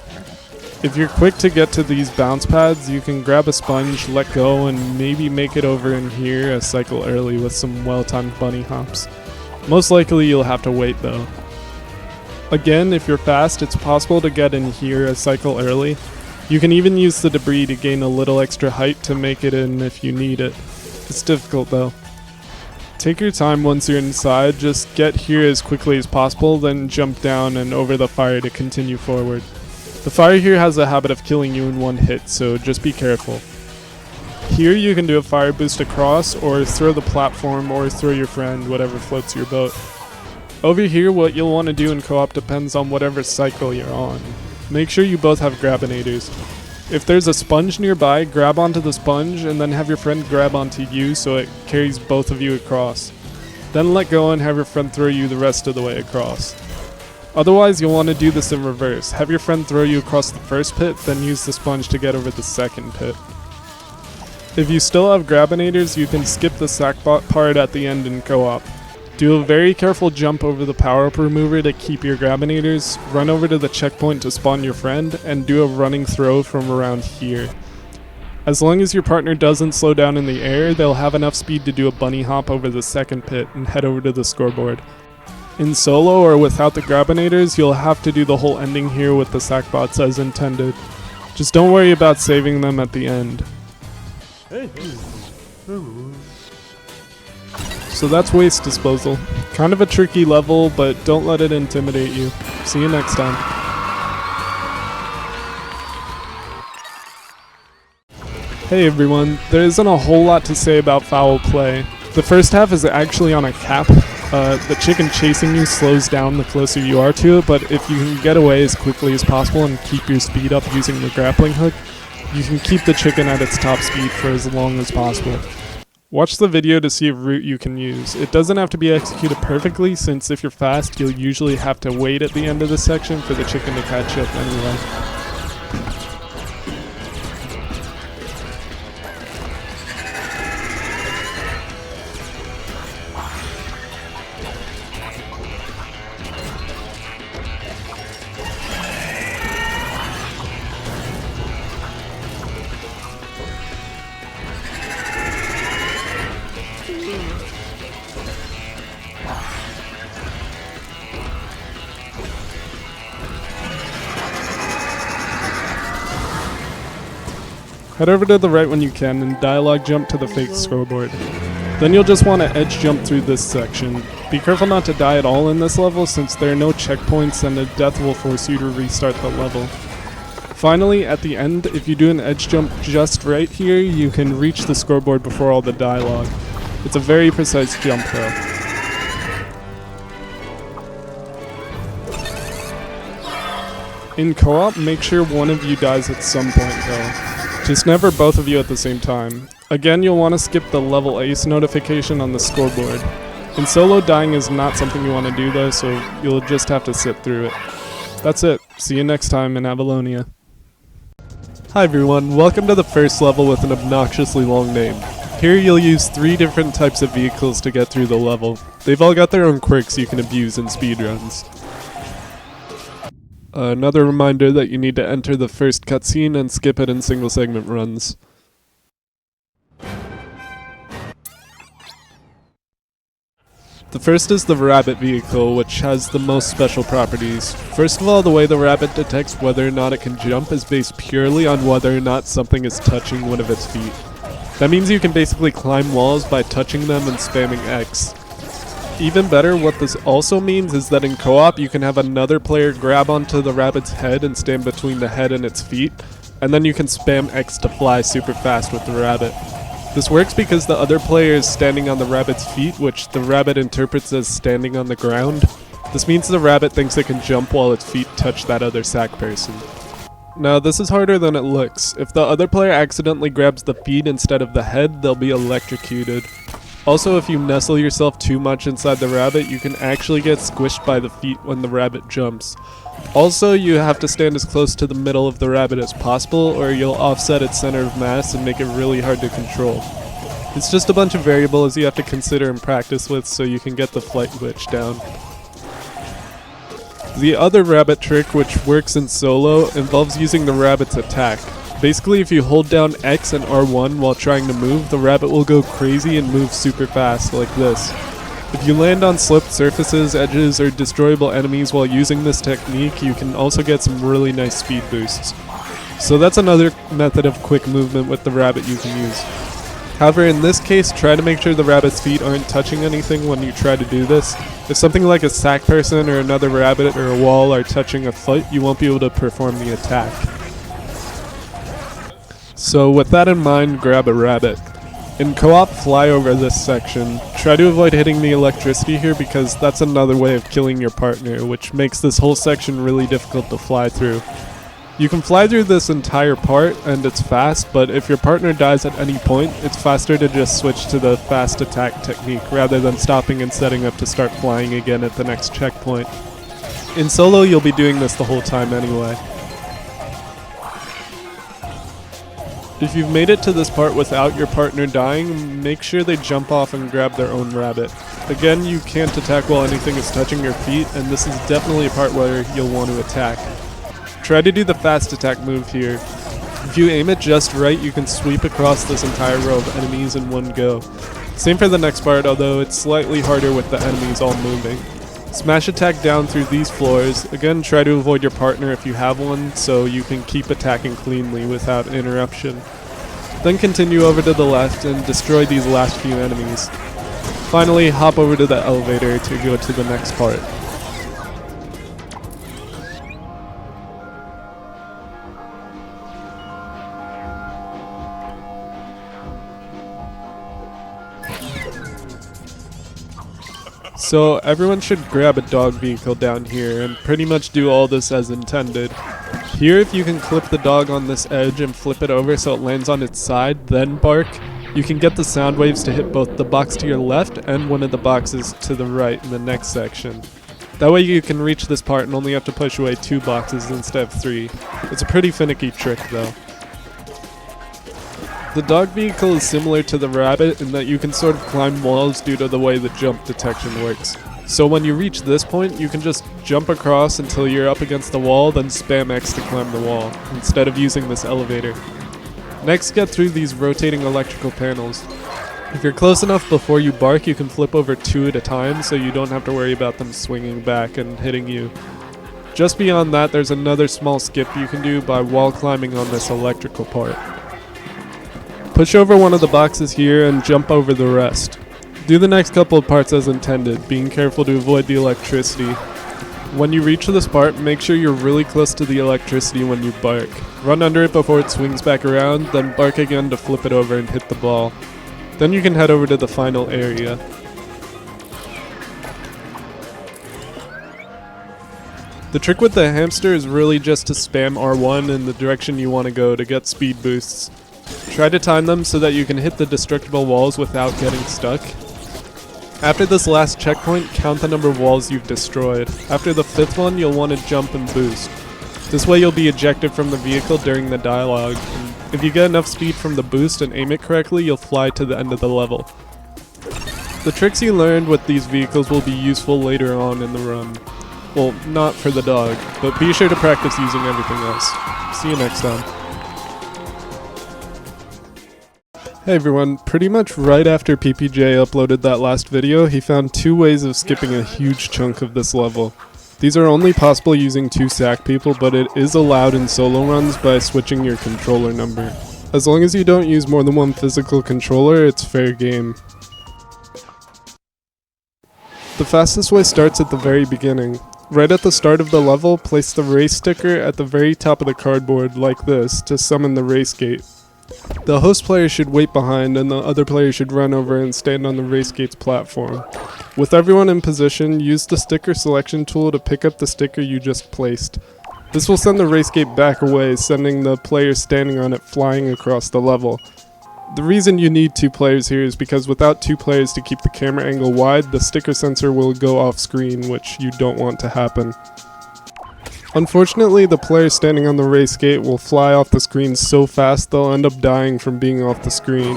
If you're quick to get to these bounce pads, you can grab a sponge, let go, and maybe make it over in here a cycle early with some well-timed bunny hops. Most likely you'll have to wait though. Again, if you're fast, it's possible to get in here a cycle early. You can even use the debris to gain a little extra height to make it in if you need it. It's difficult though. Take your time once you're inside, just get here as quickly as possible, then jump down and over the fire to continue forward. The fire here has a habit of killing you in one hit, so just be careful. Here you can do a fire boost across, or throw the platform, or throw your friend, whatever floats your boat. Over here, what you'll want to do in co-op depends on whatever cycle you're on. Make sure you both have Grabinators. If there's a sponge nearby, grab onto the sponge, and then have your friend grab onto you so it carries both of you across. Then let go and have your friend throw you the rest of the way across. Otherwise, you'll want to do this in reverse. Have your friend throw you across the first pit, then use the sponge to get over the second pit. If you still have Grabinators, you can skip the Sackbot part at the end in co-op. Do a very careful jump over the power-up remover to keep your Grabinators, run over to the checkpoint to spawn your friend, and do a running throw from around here. As long as your partner doesn't slow down in the air, they'll have enough speed to do a bunny hop over the second pit and head over to the scoreboard. In solo or without the Grabinators, you'll have to do the whole ending here with the Sackbots as intended. Just don't worry about saving them at the end. So that's waste disposal. Kind of a tricky level, but don't let it intimidate you. See you next time. Hey everyone, there isn't a whole lot to say about Fowl play. The first half is actually on a cap. The chicken chasing you slows down the closer you are to it, but if you can get away as quickly as possible and keep your speed up using the grappling hook, you can keep the chicken at its top speed for as long as possible. Watch the video to see a route you can use. It doesn't have to be executed perfectly, since if you're fast, you'll usually have to wait at the end of the section for the chicken to catch up anyway. Head over to the right when you can and dialogue jump to the fake scoreboard. Then you'll just want to edge jump through this section. Be careful not to die at all in this level since there are no checkpoints and a death will force you to restart the level. Finally, at the end, if you do an edge jump just right here, you can reach the scoreboard before all the dialogue. It's a very precise jump though. In co-op, make sure one of you dies at some point though. Just never both of you at the same time. Again, you'll want to skip the level ace notification on the scoreboard. In solo, dying is not something you want to do though, so you'll just have to sit through it. That's it. See you next time in Avalonia. Hi everyone, welcome to the first level with an obnoxiously long name. Here you'll use 3 different types of vehicles to get through the level. They've all got their own quirks you can abuse in speedruns. Another reminder that you need to enter the first cutscene and skip it in single segment runs. The first is the rabbit vehicle, which has the most special properties. First of all, the way the rabbit detects whether or not it can jump is based purely on whether or not something is touching one of its feet. That means you can basically climb walls by touching them and spamming X. Even better, what this also means is that in co-op you can have another player grab onto the rabbit's head and stand between the head and its feet, and then you can spam X to fly super fast with the rabbit. This works because the other player is standing on the rabbit's feet, which the rabbit interprets as standing on the ground. This means the rabbit thinks it can jump while its feet touch that other sack person. Now, this is harder than it looks. If the other player accidentally grabs the feet instead of the head, they'll be electrocuted. Also, if you nestle yourself too much inside the rabbit, you can actually get squished by the feet when the rabbit jumps. Also, you have to stand as close to the middle of the rabbit as possible, or you'll offset its center of mass and make it really hard to control. It's just a bunch of variables you have to consider and practice with so you can get the flight glitch down. The other rabbit trick, which works in solo, involves using the rabbit's attack. Basically, if you hold down X and R1 while trying to move, the rabbit will go crazy and move super fast, like this. If you land on sloped surfaces, edges, or destroyable enemies while using this technique, you can also get some really nice speed boosts. So that's another method of quick movement with the rabbit you can use. However, in this case, try to make sure the rabbit's feet aren't touching anything when you try to do this. If something like a sack person or another rabbit or a wall are touching a foot, you won't be able to perform the attack. So with that in mind, grab a rabbit. In co-op, fly over this section. Try to avoid hitting the electricity here because that's another way of killing your partner, which makes this whole section really difficult to fly through. You can fly through this entire part and it's fast, but if your partner dies at any point, it's faster to just switch to the fast attack technique rather than stopping and setting up to start flying again at the next checkpoint. In solo, you'll be doing this the whole time anyway. If you've made it to this part without your partner dying, make sure they jump off and grab their own rabbit. Again, you can't attack while anything is touching your feet, and this is definitely a part where you'll want to attack. Try to do the fast attack move here. If you aim it just right, you can sweep across this entire row of enemies in one go. Same for the next part, although it's slightly harder with the enemies all moving. Smash attack down through these floors. Again, try to avoid your partner if you have one, so you can keep attacking cleanly without interruption. Then continue over to the left and destroy these last few enemies. Finally, hop over to the elevator to go to the next part. So everyone should grab a dog vehicle down here and pretty much do all this as intended. Here, if you can clip the dog on this edge and flip it over so it lands on its side, then bark, you can get the sound waves to hit both the box to your left and one of the boxes to the right in the next section. That way you can reach this part and only have to push away 2 boxes instead of 3. It's a pretty finicky trick though. The dog vehicle is similar to the rabbit in that you can sort of climb walls due to the way the jump detection works. So when you reach this point, you can just jump across until you're up against the wall, then spam X to climb the wall, instead of using this elevator. Next, get through these rotating electrical panels. If you're close enough before you bark, you can flip over 2 at a time, so you don't have to worry about them swinging back and hitting you. Just beyond that, there's another small skip you can do by wall climbing on this electrical part. Push over one of the boxes here and jump over the rest. Do the next couple of parts as intended, being careful to avoid the electricity. When you reach this part, make sure you're really close to the electricity when you bark. Run under it before it swings back around, then bark again to flip it over and hit the ball. Then you can head over to the final area. The trick with the hamster is really just to spam R1 in the direction you want to go to get speed boosts. Try to time them so that you can hit the destructible walls without getting stuck. After this last checkpoint, count the number of walls you've destroyed. After the 5th one, you'll want to jump and boost. This way you'll be ejected from the vehicle during the dialogue. And if you get enough speed from the boost and aim it correctly, you'll fly to the end of the level. The tricks you learned with these vehicles will be useful later on in the run. Well, not for the dog, but be sure to practice using everything else. See you next time. Hey everyone, pretty much right after PPJ uploaded that last video, he found 2 ways of skipping a huge chunk of this level. These are only possible using 2 sack people, but it is allowed in solo runs by switching your controller number. As long as you don't use more than 1 physical controller, it's fair game. The fastest way starts at the very beginning. Right at the start of the level, place the race sticker at the very top of the cardboard like this to summon the race gate. The host player should wait behind and the other player should run over and stand on the race gate's platform. With everyone in position, use the sticker selection tool to pick up the sticker you just placed. This will send the race gate back away, sending the player standing on it flying across the level. The reason you need 2 players here is because without 2 players to keep the camera angle wide, the sticker sensor will go off screen, which you don't want to happen. Unfortunately, the player standing on the race gate will fly off the screen so fast they'll end up dying from being off the screen.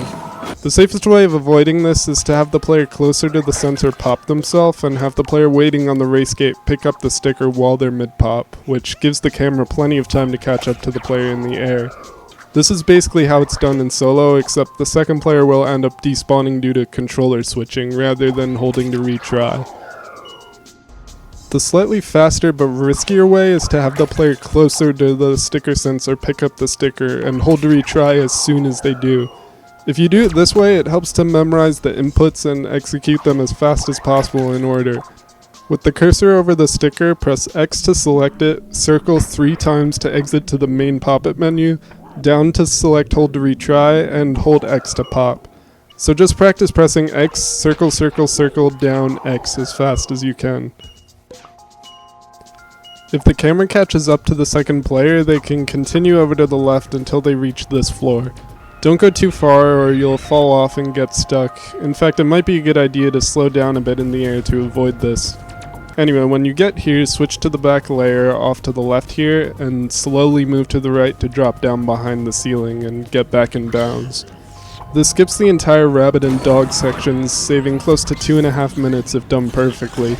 The safest way of avoiding this is to have the player closer to the sensor pop themselves and have the player waiting on the race gate pick up the sticker while they're mid-pop, which gives the camera plenty of time to catch up to the player in the air. This is basically how it's done in solo, except the second player will end up despawning due to controller switching rather than holding to retry. The slightly faster but riskier way is to have the player closer to the sticker sensor pick up the sticker and hold to retry as soon as they do. If you do it this way, it helps to memorize the inputs and execute them as fast as possible in order. With the cursor over the sticker, press X to select it, circle 3 times to exit to the main pop-it menu, down to select hold to retry, and hold X to pop. So just practice pressing X, circle, circle, circle, down X as fast as you can. If the camera catches up to the second player, they can continue over to the left until they reach this floor. Don't go too far or you'll fall off and get stuck. In fact, it might be a good idea to slow down a bit in the air to avoid this. Anyway, when you get here, switch to the back layer off to the left here and slowly move to the right to drop down behind the ceiling and get back in bounds. This skips the entire rabbit and dog sections, saving close to 2.5 minutes if done perfectly.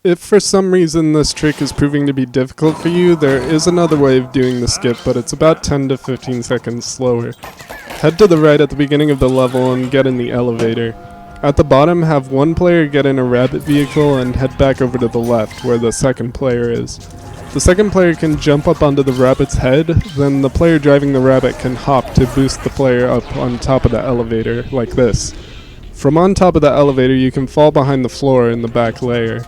If for some reason this trick is proving to be difficult for you, there is another way of doing the skip, but it's about 10 to 15 seconds slower. Head to the right at the beginning of the level and get in the elevator. At the bottom, have one player get in a rabbit vehicle and head back over to the left, where the second player is. The second player can jump up onto the rabbit's head, then the player driving the rabbit can hop to boost the player up on top of the elevator, like this. From on top of the elevator, you can fall behind the floor in the back layer.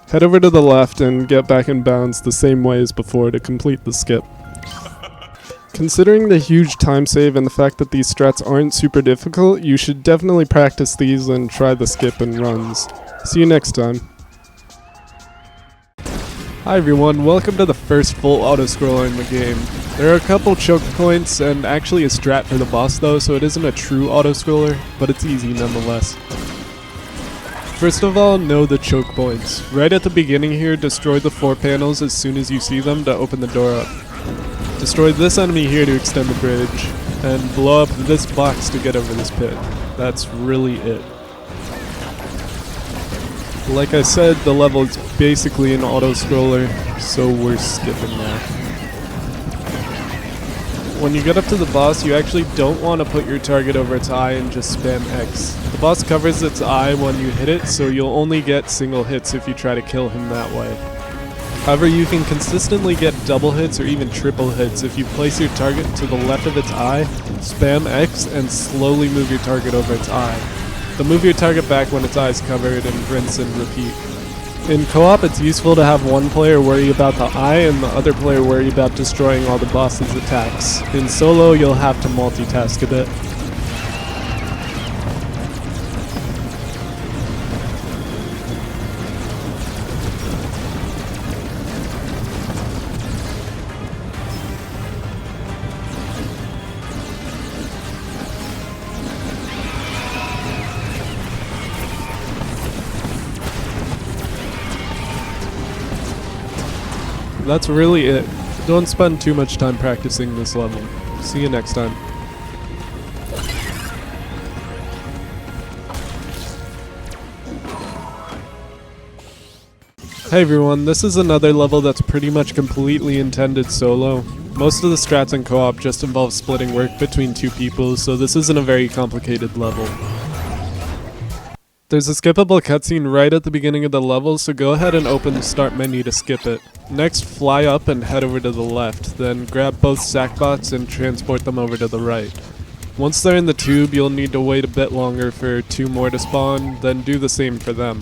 Head over to the left and get back in bounds the same way as before to complete the skip. Considering the huge time save and the fact that these strats aren't super difficult, you should definitely practice these and try the skip and runs. See you next time. Hi everyone, welcome to the first full auto-scroller in the game. There are a couple choke points and actually a strat for the boss though, so it isn't a true auto-scroller, but it's easy nonetheless. First of all, know the choke points. Right at the beginning here, destroy the 4 panels as soon as you see them to open the door up. Destroy this enemy here to extend the bridge, and blow up this box to get over this pit. That's really it. Like I said, the level is basically an auto-scroller, so we're skipping that. When you get up to the boss, you actually don't want to put your target over its eye and just spam X. The boss covers its eye when you hit it, so you'll only get single hits if you try to kill him that way. However, you can consistently get double hits or even triple hits if you place your target to the left of its eye, spam X, and slowly move your target over its eye. Then move your target back when its eye is covered and rinse and repeat. In co-op, it's useful to have one player worry about the eye and the other player worry about destroying all the boss's attacks. In solo, you'll have to multitask a bit. That's really it. Don't spend too much time practicing this level. See you next time. Hey everyone, this is another level that's pretty much completely intended solo. Most of the strats in co-op just involve splitting work between two people, so this isn't a very complicated level. There's a skippable cutscene right at the beginning of the level, so go ahead and open the start menu to skip it. Next, fly up and head over to the left, then grab both Sackbots and transport them over to the right. Once they're in the tube, you'll need to wait a bit longer for 2 more to spawn, then do the same for them.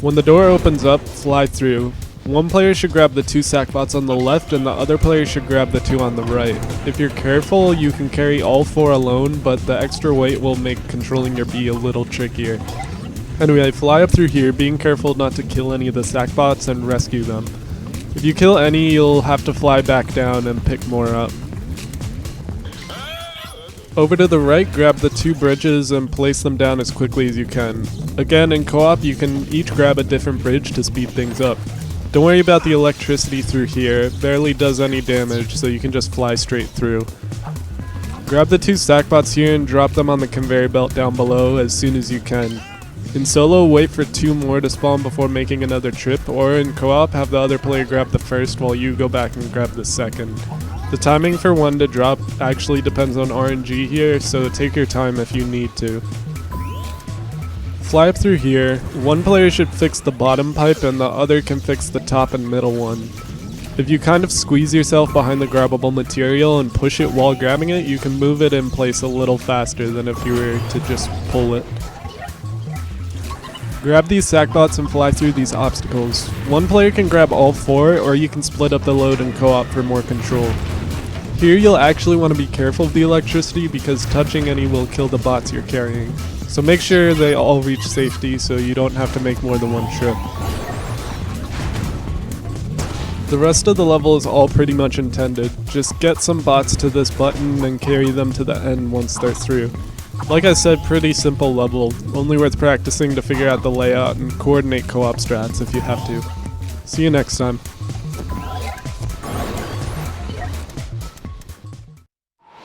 When the door opens up, fly through. One player should grab the 2 Sackbots on the left and the other player should grab the 2 on the right. If you're careful, you can carry all 4 alone, but the extra weight will make controlling your bee a little trickier. Anyway, fly up through here, being careful not to kill any of the Sackbots and rescue them. If you kill any, you'll have to fly back down and pick more up. Over to the right, grab the 2 bridges and place them down as quickly as you can. Again, in co-op, you can each grab a different bridge to speed things up. Don't worry about the electricity through here, it barely does any damage, so you can just fly straight through. Grab the 2 Sackbots here and drop them on the conveyor belt down below as soon as you can. In solo, wait for 2 more to spawn before making another trip, or in co-op, have the other player grab the first while you go back and grab the second. The timing for one to drop actually depends on RNG here, so take your time if you need to. Fly up through here. One player should fix the bottom pipe and the other can fix the top and middle one. If you kind of squeeze yourself behind the grabbable material and push it while grabbing it, you can move it in place a little faster than if you were to just pull it. Grab these Sackbots and fly through these obstacles. One player can grab all 4, or you can split up the load in co-op for more control. Here you'll actually want to be careful of the electricity because touching any will kill the bots you're carrying. So make sure they all reach safety so you don't have to make more than one trip. The rest of the level is all pretty much intended. Just get some bots to this button and carry them to the end once they're through. Like I said, pretty simple level, only worth practicing to figure out the layout and coordinate co-op strats if you have to. See you next time.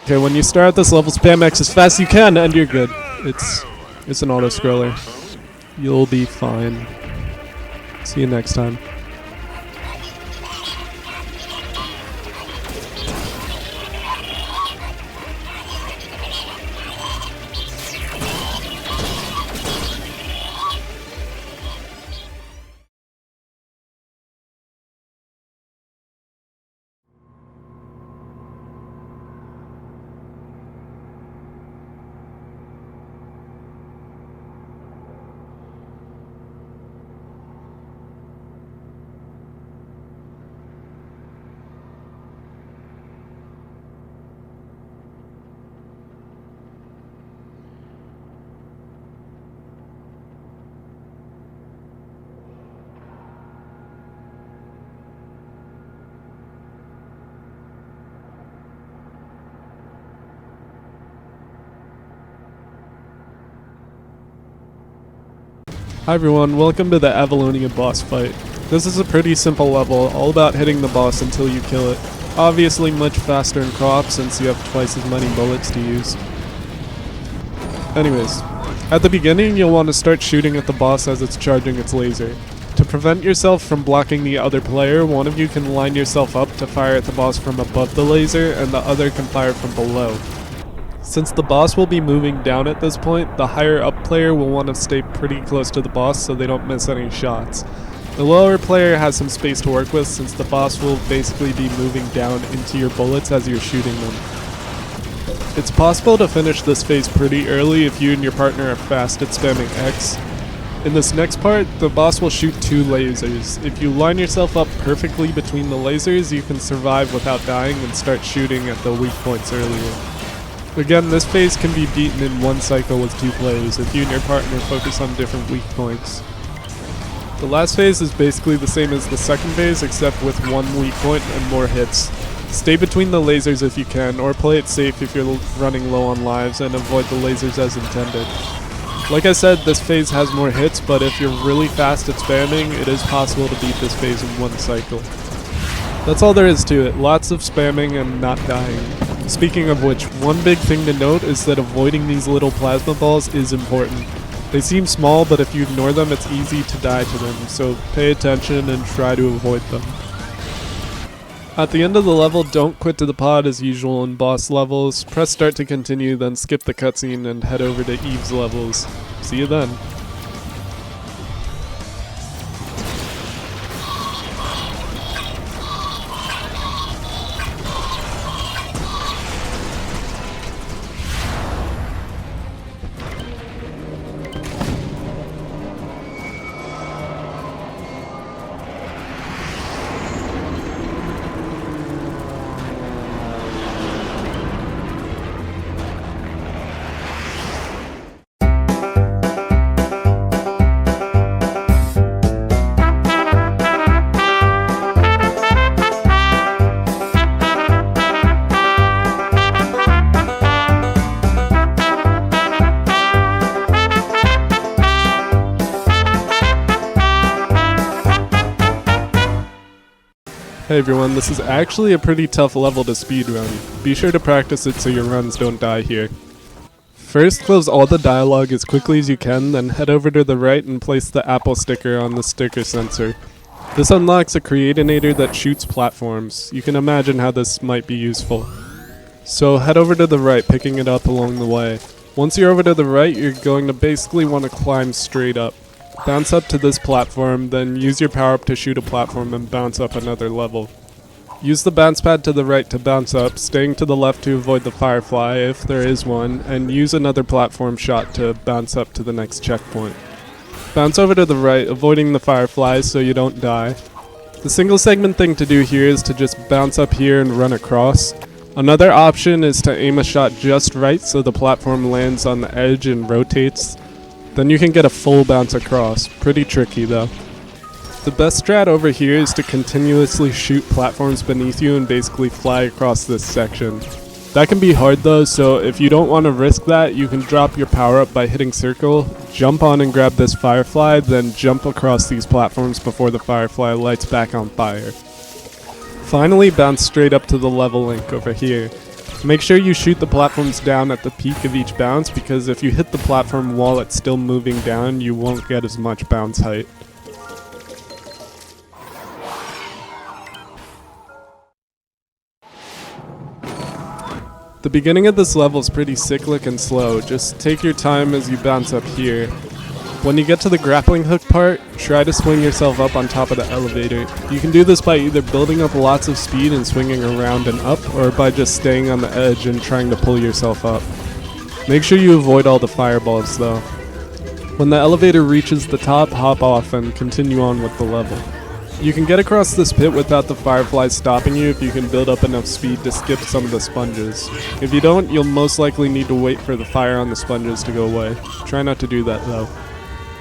Okay, when you start this level, spam X as fast as you can and you're good. It's an auto-scroller. You'll be fine. See you next time. Hi everyone, welcome to the Avalonia boss fight. This is a pretty simple level, all about hitting the boss until you kill it. Obviously much faster in co-op since you have twice as many bullets to use. Anyways, at the beginning you'll want to start shooting at the boss as it's charging its laser. To prevent yourself from blocking the other player, one of you can line yourself up to fire at the boss from above the laser and the other can fire from below. Since the boss will be moving down at this point, the higher up player will want to stay pretty close to the boss so they don't miss any shots. The lower player has some space to work with since the boss will basically be moving down into your bullets as you're shooting them. It's possible to finish this phase pretty early if you and your partner are fast at spamming X. In this next part, the boss will shoot 2 lasers. If you line yourself up perfectly between the lasers, you can survive without dying and start shooting at the weak points earlier. Again, this phase can be beaten in 1 cycle with 2 players if you and your partner focus on different weak points. The last phase is basically the same as the second phase except with 1 weak point and more hits. Stay between the lasers if you can, or play it safe if you're running low on lives and avoid the lasers as intended. Like I said, this phase has more hits, but if you're really fast at spamming, it is possible to beat this phase in 1 cycle. That's all there is to it, lots of spamming and not dying. Speaking of which, one big thing to note is that avoiding these little plasma balls is important. They seem small, but if you ignore them, it's easy to die to them, so pay attention and try to avoid them. At the end of the level, don't quit to the pod as usual in boss levels. Press start to continue, then skip the cutscene and head over to Eve's levels. See you then. Hey everyone, this is actually a pretty tough level to speedrun. Be sure to practice it so your runs don't die here. First, close all the dialogue as quickly as you can, then head over to the right and place the Apple sticker on the sticker sensor. This unlocks a Cakeinator that shoots platforms. You can imagine how this might be useful. So head over to the right, picking it up along the way. Once you're over to the right, you're going to basically want to climb straight up. Bounce up to this platform, then use your power up to shoot a platform and bounce up another level. Use the bounce pad to the right to bounce up, staying to the left to avoid the Firefly if there is one, and use another platform shot to bounce up to the next checkpoint. Bounce over to the right, avoiding the Fireflies so you don't die. The single segment thing to do here is to just bounce up here and run across. Another option is to aim a shot just right so the platform lands on the edge and rotates. Then you can get a full bounce across. Pretty tricky though. The best strat over here is to continuously shoot platforms beneath you and basically fly across this section. That can be hard though, so if you don't want to risk that, you can drop your power up by hitting circle, jump on and grab this Firefly, then jump across these platforms before the Firefly lights back on fire. Finally, bounce straight up to the level link over here. Make sure you shoot the platforms down at the peak of each bounce, because if you hit the platform while it's still moving down, you won't get as much bounce height. The beginning of this level is pretty cyclic and slow. Just take your time as you bounce up here. When you get to the grappling hook part, try to swing yourself up on top of the elevator. You can do this by either building up lots of speed and swinging around and up, or by just staying on the edge and trying to pull yourself up. Make sure you avoid all the fireballs though. When the elevator reaches the top, hop off and continue on with the level. You can get across this pit without the Fireflies stopping you if you can build up enough speed to skip some of the sponges. If you don't, you'll most likely need to wait for the fire on the sponges to go away. Try not to do that though.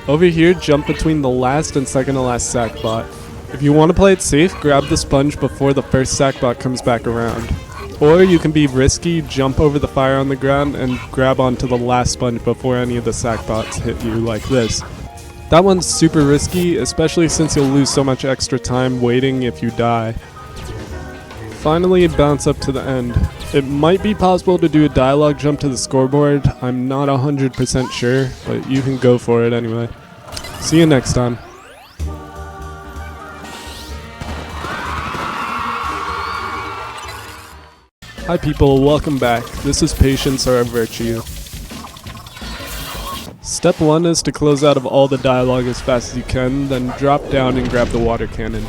Over here, jump between the last and second to last Sackbot. If you want to play it safe, grab the sponge before the first Sackbot comes back around. Or you can be risky, jump over the fire on the ground, and grab onto the last sponge before any of the Sackbots hit you, like this. That one's super risky, especially since you'll lose so much extra time waiting if you die. Finally, bounce up to the end. It might be possible to do a dialogue jump to the scoreboard. I'm not 100% sure, but you can go for it anyway. See you next time. Hi people, welcome back. This is Patience or a Virtue. Step 1 is to close out of all the dialogue as fast as you can, then drop down and grab the water cannon.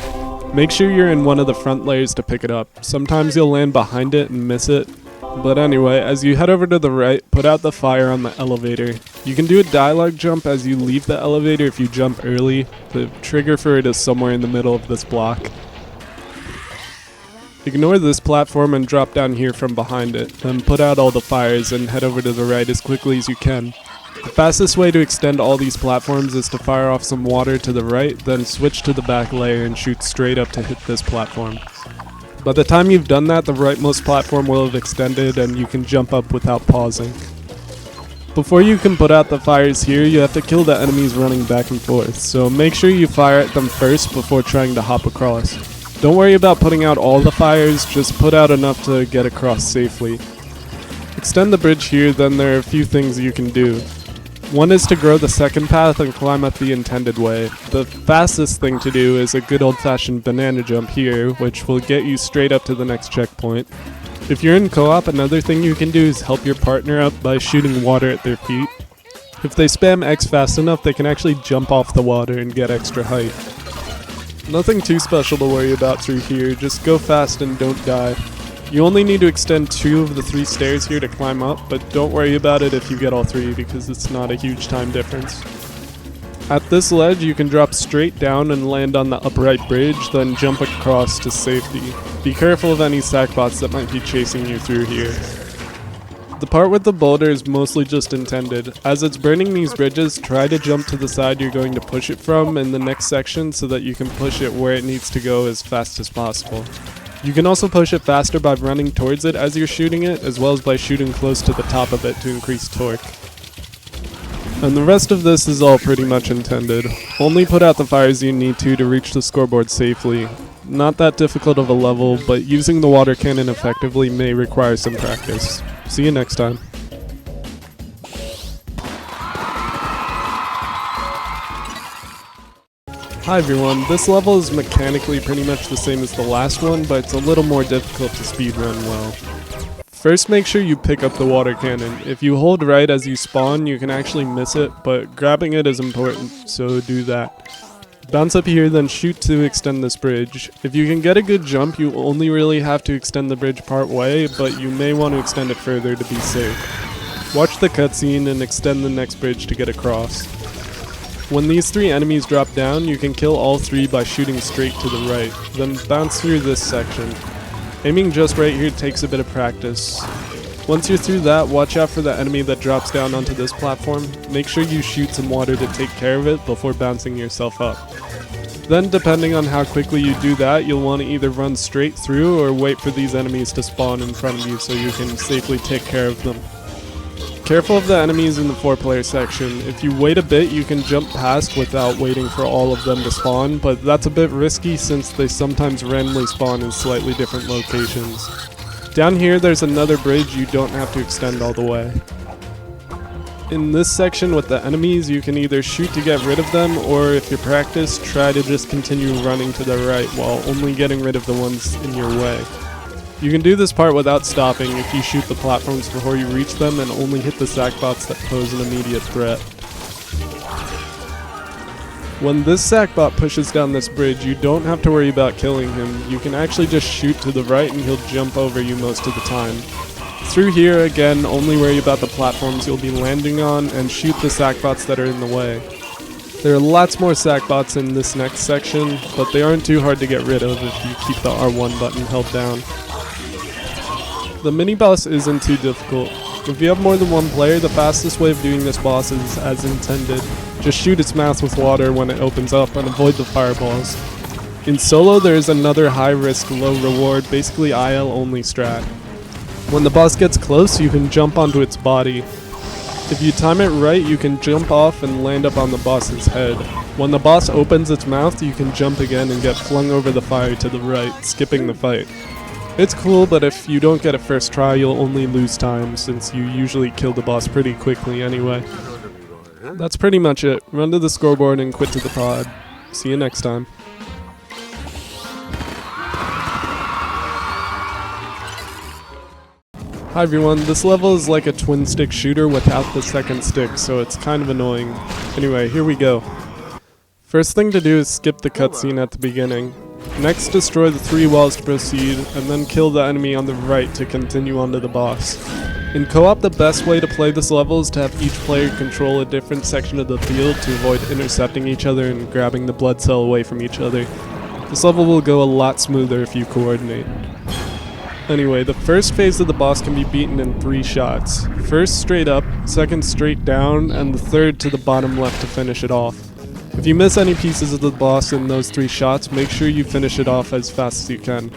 Make sure you're in one of the front layers to pick it up. Sometimes you'll land behind it and miss it. But anyway, as you head over to the right, put out the fire on the elevator. You can do a dialogue jump as you leave the elevator if you jump early. The trigger for it is somewhere in the middle of this block. Ignore this platform and drop down here from behind it, then put out all the fires and head over to the right as quickly as you can. The fastest way to extend all these platforms is to fire off some water to the right, then switch to the back layer and shoot straight up to hit this platform. By the time you've done that, the rightmost platform will have extended and you can jump up without pausing. Before you can put out the fires here, you have to kill the enemies running back and forth, so make sure you fire at them first before trying to hop across. Don't worry about putting out all the fires, just put out enough to get across safely. Extend the bridge here, then there are a few things you can do. One is to grow the second path and climb up the intended way. The fastest thing to do is a good old-fashioned banana jump here, which will get you straight up to the next checkpoint. If you're in co-op, another thing you can do is help your partner up by shooting water at their feet. If they spam X fast enough, they can actually jump off the water and get extra height. Nothing too special to worry about through here, just go fast and don't die. You only need to extend 2 of the 3 stairs here to climb up, but don't worry about it if you get all 3 because it's not a huge time difference. At this ledge, you can drop straight down and land on the upright bridge, then jump across to safety. Be careful of any sackbots that might be chasing you through here. The part with the boulder is mostly just intended. As it's burning these bridges, try to jump to the side you're going to push it from in the next section so that you can push it where it needs to go as fast as possible. You can also push it faster by running towards it as you're shooting it, as well as by shooting close to the top of it to increase torque. And the rest of this is all pretty much intended. Only put out the fires you need to reach the scoreboard safely. Not that difficult of a level, but using the water cannon effectively may require some practice. See you next time. Hi everyone, this level is mechanically pretty much the same as the last one, but it's a little more difficult to speedrun well. First, make sure you pick up the water cannon. If you hold right as you spawn, you can actually miss it, but grabbing it is important, so do that. Bounce up here, then shoot to extend this bridge. If you can get a good jump, you only really have to extend the bridge part way, but you may want to extend it further to be safe. Watch the cutscene and extend the next bridge to get across. When these 3 enemies drop down, you can kill all 3 by shooting straight to the right, then bounce through this section. Aiming just right here takes a bit of practice. Once you're through that, watch out for the enemy that drops down onto this platform. Make sure you shoot some water to take care of it before bouncing yourself up. Then, depending on how quickly you do that, you'll want to either run straight through or wait for these enemies to spawn in front of you so you can safely take care of them. Careful of the enemies in the 4-player section. If you wait a bit, you can jump past without waiting for all of them to spawn, but that's a bit risky since they sometimes randomly spawn in slightly different locations. Down here, there's another bridge you don't have to extend all the way. In this section with the enemies, you can either shoot to get rid of them, or if you practice, try to just continue running to the right while only getting rid of the ones in your way. You can do this part without stopping if you shoot the platforms before you reach them and only hit the sackbots that pose an immediate threat. When this sackbot pushes down this bridge, you don't have to worry about killing him. You can actually just shoot to the right and he'll jump over you most of the time. Through here, again, only worry about the platforms you'll be landing on and shoot the sackbots that are in the way. There are lots more sackbots in this next section, but they aren't too hard to get rid of if you keep the R1 button held down. The mini-boss isn't too difficult. If you have more than 1 player, the fastest way of doing this boss is as intended. Just shoot its mouth with water when it opens up and avoid the fireballs. In solo, there is another high-risk, low-reward, basically IL-only strat. When the boss gets close, you can jump onto its body. If you time it right, you can jump off and land up on the boss's head. When the boss opens its mouth, you can jump again and get flung over the fire to the right, skipping the fight. It's cool, but if you don't get it first try, you'll only lose time, since you usually kill the boss pretty quickly anyway. That's pretty much it. Run to the scoreboard and quit to the pod. See you next time. Hi everyone, this level is like a twin stick shooter without the second stick, so it's kind of annoying. Anyway, here we go. First thing to do is skip the cutscene at the beginning. Next, destroy the 3 walls to proceed, and then kill the enemy on the right to continue on to the boss. In co-op, the best way to play this level is to have each player control a different section of the field to avoid intercepting each other and grabbing the blood cell away from each other. This level will go a lot smoother if you coordinate. Anyway, the first phase of the boss can be beaten in 3 shots. First straight up, second straight down, and the third to the bottom left to finish it off. If you miss any pieces of the boss in those 3 shots, make sure you finish it off as fast as you can.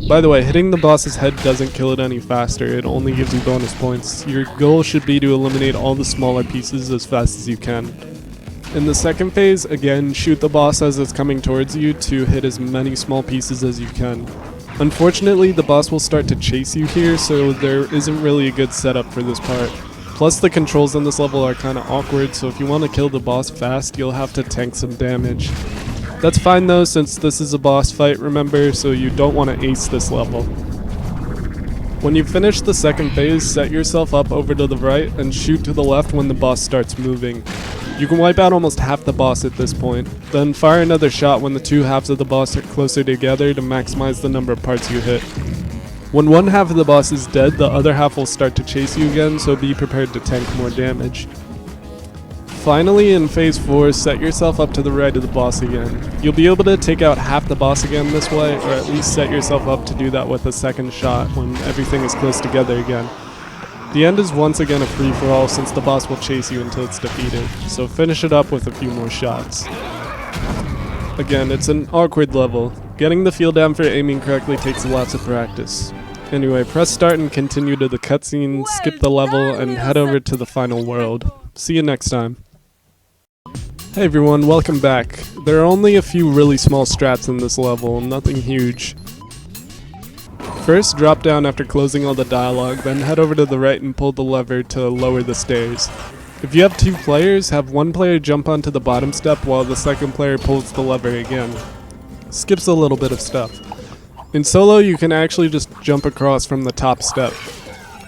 By the way, hitting the boss's head doesn't kill it any faster, it only gives you bonus points. Your goal should be to eliminate all the smaller pieces as fast as you can. In the second phase, again, shoot the boss as it's coming towards you to hit as many small pieces as you can. Unfortunately, the boss will start to chase you here, so there isn't really a good setup for this part. Plus, the controls on this level are kinda awkward, so if you want to kill the boss fast, you'll have to tank some damage. That's fine though, since this is a boss fight, remember, so you don't want to ace this level. When you finish the second phase, set yourself up over to the right and shoot to the left when the boss starts moving. You can wipe out almost half the boss at this point, then fire another shot when the 2 halves of the boss are closer together to maximize the number of parts you hit. When one half of the boss is dead, the other half will start to chase you again, so be prepared to tank more damage. Finally, in phase 4, set yourself up to the right of the boss again. You'll be able to take out half the boss again this way, or at least set yourself up to do that with a second shot when everything is close together again. The end is once again a free-for-all since the boss will chase you until it's defeated, so finish it up with a few more shots. Again, it's an awkward level. Getting the feel down for aiming correctly takes lots of practice. Anyway, press start and continue to the cutscene, skip the level, and head over to the final world. See you next time. Hey everyone, welcome back. There are only a few really small strats in this level, nothing huge. First, drop down after closing all the dialogue, then head over to the right and pull the lever to lower the stairs. If you have 2 players, have one player jump onto the bottom step while the second player pulls the lever again. Skips a little bit of stuff. In solo, you can actually just jump across from the top step.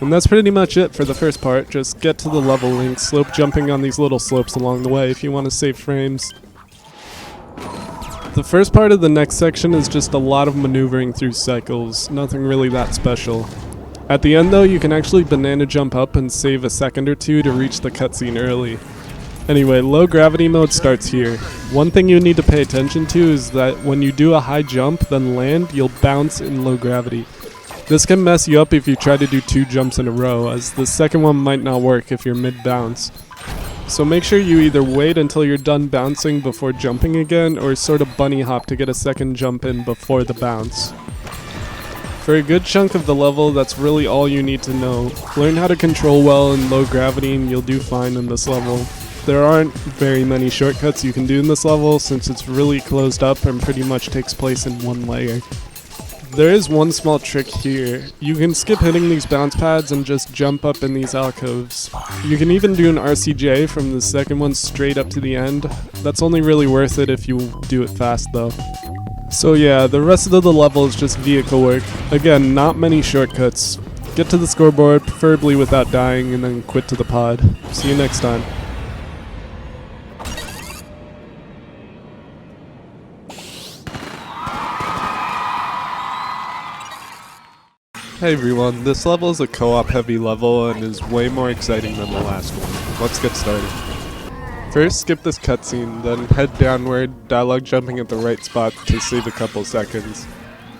And that's pretty much it for the first part. Just get to the level link, slope jumping on these little slopes along the way if you want to save frames. The first part of the next section is just a lot of maneuvering through cycles, nothing really that special. At the end though, you can actually banana jump up and save a second or 2 to reach the cutscene early. Anyway, low gravity mode starts here. One thing you need to pay attention to is that when you do a high jump, then land, you'll bounce in low gravity. This can mess you up if you try to do 2 jumps in a row, as the second one might not work if you're mid-bounce. So make sure you either wait until you're done bouncing before jumping again, or sort of bunny hop to get a second jump in before the bounce. For a good chunk of the level, that's really all you need to know. Learn how to control well in low gravity and you'll do fine in this level. There aren't very many shortcuts you can do in this level since it's really closed up and pretty much takes place in one layer. There is one small trick here. You can skip hitting these bounce pads and just jump up in these alcoves. You can even do an RCJ from the second one straight up to the end. That's only really worth it if you do it fast though. So yeah, the rest of the level is just vehicle work. Again, not many shortcuts. Get to the scoreboard, preferably without dying, and then quit to the pod. See you next time. Hey everyone, this level is a co-op heavy level and is way more exciting than the last one. Let's get started. First, skip this cutscene, then head downward, dialogue jumping at the right spot to save a couple seconds.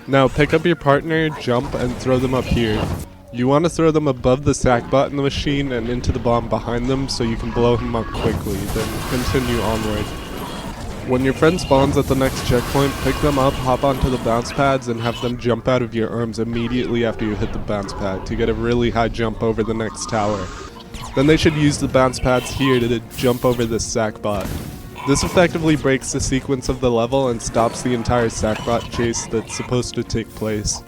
Now pick up your partner, jump, and throw them up here. You want to throw them above the Sackbot in the machine and into the bomb behind them so you can blow him up quickly, then continue onward. When your friend spawns at the next checkpoint, pick them up, hop onto the bounce pads, and have them jump out of your arms immediately after you hit the bounce pad to get a really high jump over the next tower. Then they should use the bounce pads here to jump over this Sackbot. This effectively breaks the sequence of the level and stops the entire Sackbot chase that's supposed to take place.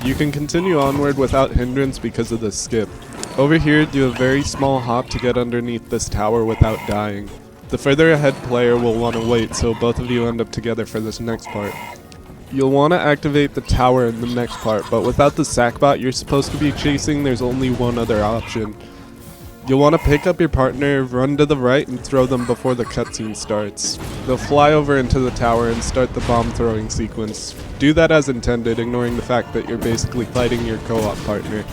You can continue onward without hindrance because of this skip. Over here, do a very small hop to get underneath this tower without dying. The further ahead player will want to wait, so both of you end up together for this next part. You'll want to activate the tower in the next part, but without the Sackbot you're supposed to be chasing, there's only one other option. You'll want to pick up your partner, run to the right, and throw them before the cutscene starts. They'll fly over into the tower and start the bomb throwing sequence. Do that as intended, ignoring the fact that you're basically fighting your co-op partner.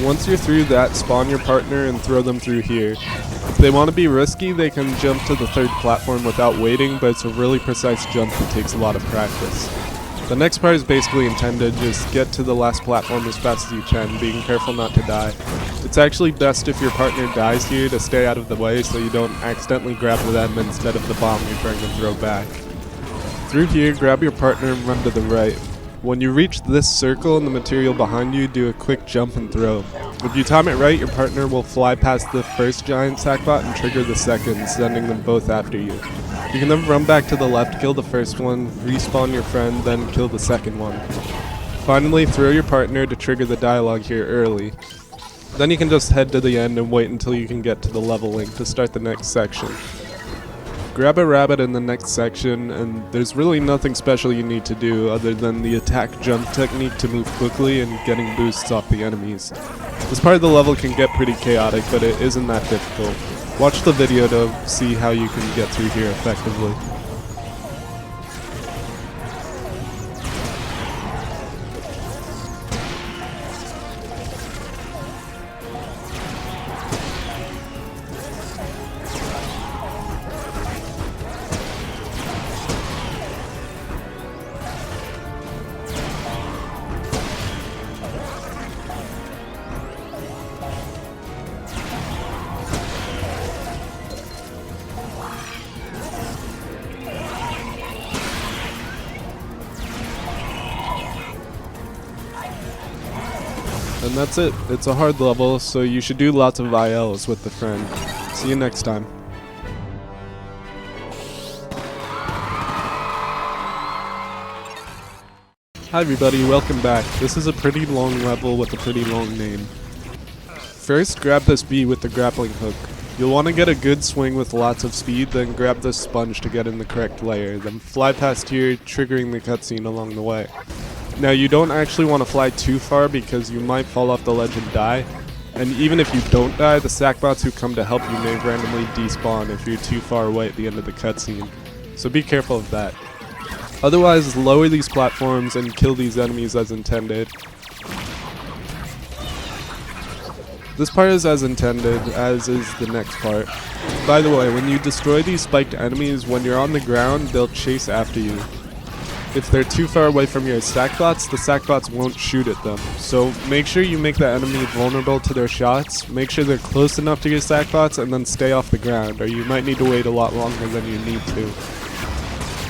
Once you're through that, spawn your partner and throw them through here. If they want to be risky, they can jump to the third platform without waiting, but it's a really precise jump that takes a lot of practice. The next part is basically intended, just get to the last platform as fast as you can, being careful not to die. It's actually best if your partner dies here to stay out of the way so you don't accidentally grab them instead of the bomb you're trying to throw back. Through here, grab your partner and run to the right. When you reach this circle and the material behind you, do a quick jump and throw. If you time it right, your partner will fly past the first giant Sackbot and trigger the second, sending them both after you. You can then run back to the left, kill the first one, respawn your friend, then kill the second one. Finally, throw your partner to trigger the dialogue here early. Then you can just head to the end and wait until you can get to the level link to start the next section. Grab a rabbit in the next section, and there's really nothing special you need to do other than the attack jump technique to move quickly and getting boosts off the enemies. This part of the level can get pretty chaotic, but it isn't that difficult. Watch the video to see how you can get through here effectively. And that's it. It's a hard level, so you should do lots of ILs with the friend. See you next time. Hi everybody, welcome back. This is a pretty long level with a pretty long name. First, grab this bee with the grappling hook. You'll want to get a good swing with lots of speed, then grab this sponge to get in the correct layer, then fly past here, triggering the cutscene along the way. Now you don't actually want to fly too far because you might fall off the ledge and die, and even if you don't die, the Sackbots who come to help you may randomly despawn if you're too far away at the end of the cutscene, so be careful of that. Otherwise, lower these platforms and kill these enemies as intended. This part is as intended, as is the next part. By the way, when you destroy these spiked enemies, when you're on the ground, they'll chase after you. If they're too far away from your Sackbots, the Sackbots won't shoot at them. So make sure you make the enemy vulnerable to their shots, make sure they're close enough to your Sackbots, and then stay off the ground, or you might need to wait a lot longer than you need to.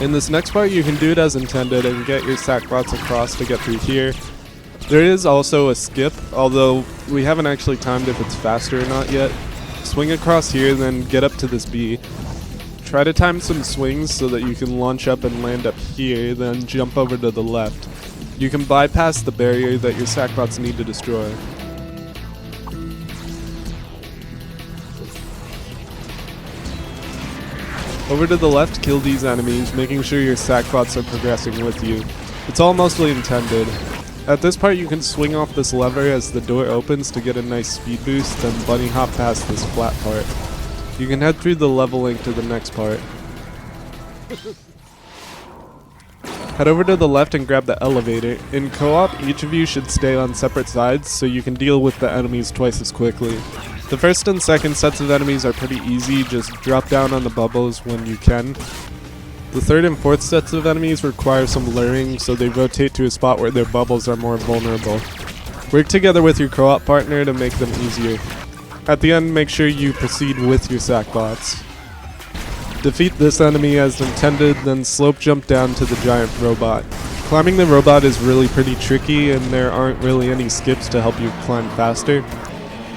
In this next part, you can do it as intended and get your Sackbots across to get through here. There is also a skip, although we haven't actually timed if it's faster or not yet. Swing across here, then get up to this bee. Try to time some swings so that you can launch up and land up here, then jump over to the left. You can bypass the barrier that your Sackbots need to destroy. Over to the left, kill these enemies, making sure your Sackbots are progressing with you. It's all mostly intended. At this part you can swing off this lever as the door opens to get a nice speed boost, then bunny hop past this flat part. You can head through the level link to the next part. Head over to the left and grab the elevator. In co-op, each of you should stay on separate sides so you can deal with the enemies twice as quickly. The first and second sets of enemies are pretty easy, just drop down on the bubbles when you can. The third and fourth sets of enemies require some luring, so they rotate to a spot where their bubbles are more vulnerable. Work together with your co-op partner to make them easier. At the end, make sure you proceed with your Sackbots. Defeat this enemy as intended, then slope jump down to the giant robot. Climbing the robot is really pretty tricky, and there aren't really any skips to help you climb faster.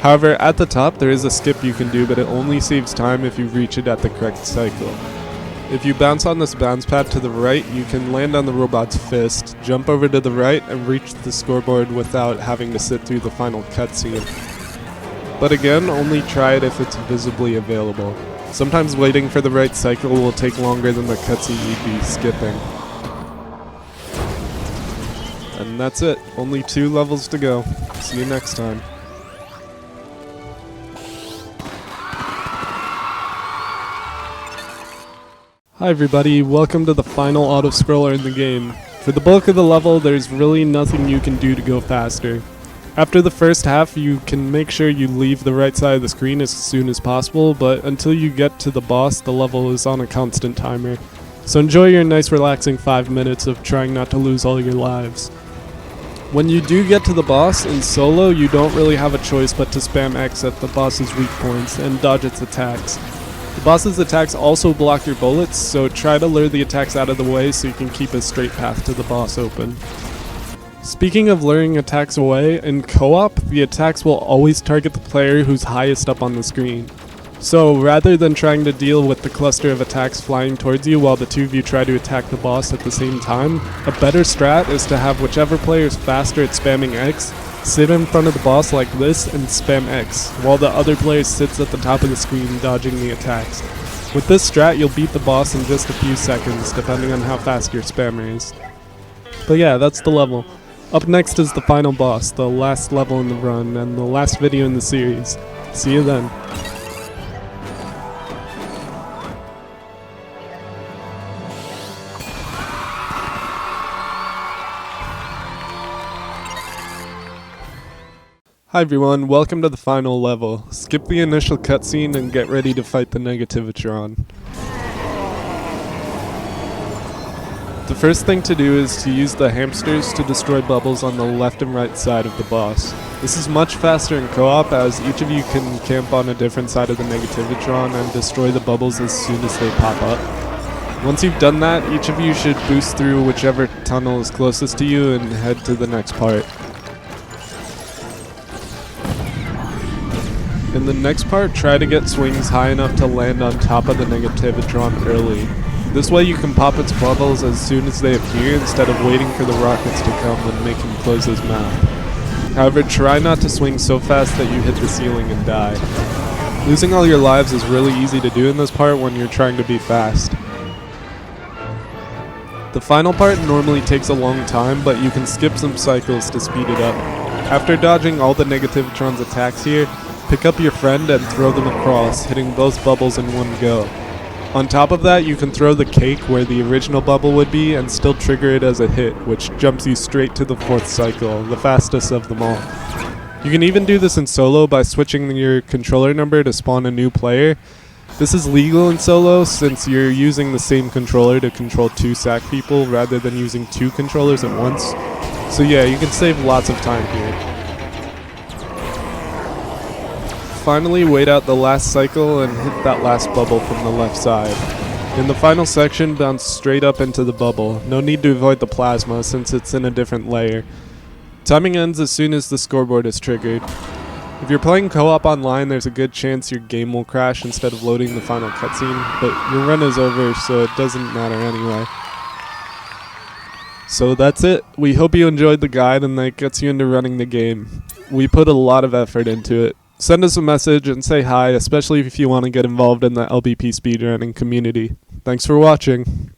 However, at the top there is a skip you can do, but it only saves time if you reach it at the correct cycle. If you bounce on this bounce pad to the right, you can land on the robot's fist, jump over to the right, and reach the scoreboard without having to sit through the final cutscene. But again, only try it if it's visibly available. Sometimes waiting for the right cycle will take longer than the cutscene you'd be skipping. And that's it. Only 2 levels to go. See you next time. Hi everybody, welcome to the final auto-scroller in the game. For the bulk of the level, there's really nothing you can do to go faster. After the first half, you can make sure you leave the right side of the screen as soon as possible, but until you get to the boss, the level is on a constant timer. So enjoy your nice relaxing 5 minutes of trying not to lose all your lives. When you do get to the boss, in solo, you don't really have a choice but to spam X at the boss's weak points and dodge its attacks. The boss's attacks also block your bullets, so try to lure the attacks out of the way so you can keep a straight path to the boss open. Speaking of luring attacks away, in co-op, the attacks will always target the player who's highest up on the screen. So rather than trying to deal with the cluster of attacks flying towards you while the two of you try to attack the boss at the same time, a better strat is to have whichever player is faster at spamming X sit in front of the boss like this and spam X, while the other player sits at the top of the screen dodging the attacks. With this strat, you'll beat the boss in just a few seconds, depending on how fast your spammer is. But yeah, that's the level. Up next is the final boss, the last level in the run, and the last video in the series. See you then. Hi everyone, welcome to the final level. Skip the initial cutscene and get ready to fight the Negativitron. The first thing to do is to use the hamsters to destroy bubbles on the left and right side of the boss. This is much faster in co-op as each of you can camp on a different side of the Negativitron and destroy the bubbles as soon as they pop up. Once you've done that, each of you should boost through whichever tunnel is closest to you and head to the next part. In the next part, try to get swings high enough to land on top of the Negativitron early. This way you can pop its bubbles as soon as they appear instead of waiting for the rockets to come and make him close his mouth. However, try not to swing so fast that you hit the ceiling and die. Losing all your lives is really easy to do in this part when you're trying to be fast. The final part normally takes a long time, but you can skip some cycles to speed it up. After dodging all the Negativitron's attacks here, pick up your friend and throw them across, hitting both bubbles in one go. On top of that, you can throw the cake where the original bubble would be and still trigger it as a hit, which jumps you straight to the fourth cycle, the fastest of them all. You can even do this in solo by switching your controller number to spawn a new player. This is legal in solo since you're using the same controller to control two sack people rather than using two controllers at once. So yeah, you can save lots of time here. Finally, wait out the last cycle and hit that last bubble from the left side. In the final section, bounce straight up into the bubble. No need to avoid the plasma since it's in a different layer. Timing ends as soon as the scoreboard is triggered. If you're playing co-op online, there's a good chance your game will crash instead of loading the final cutscene, but your run is over, so it doesn't matter anyway. So that's it. We hope you enjoyed the guide and that gets you into running the game. We put a lot of effort into it. Send us a message and say hi, especially if you want to get involved in the LBP speedrunning community. Thanks for watching.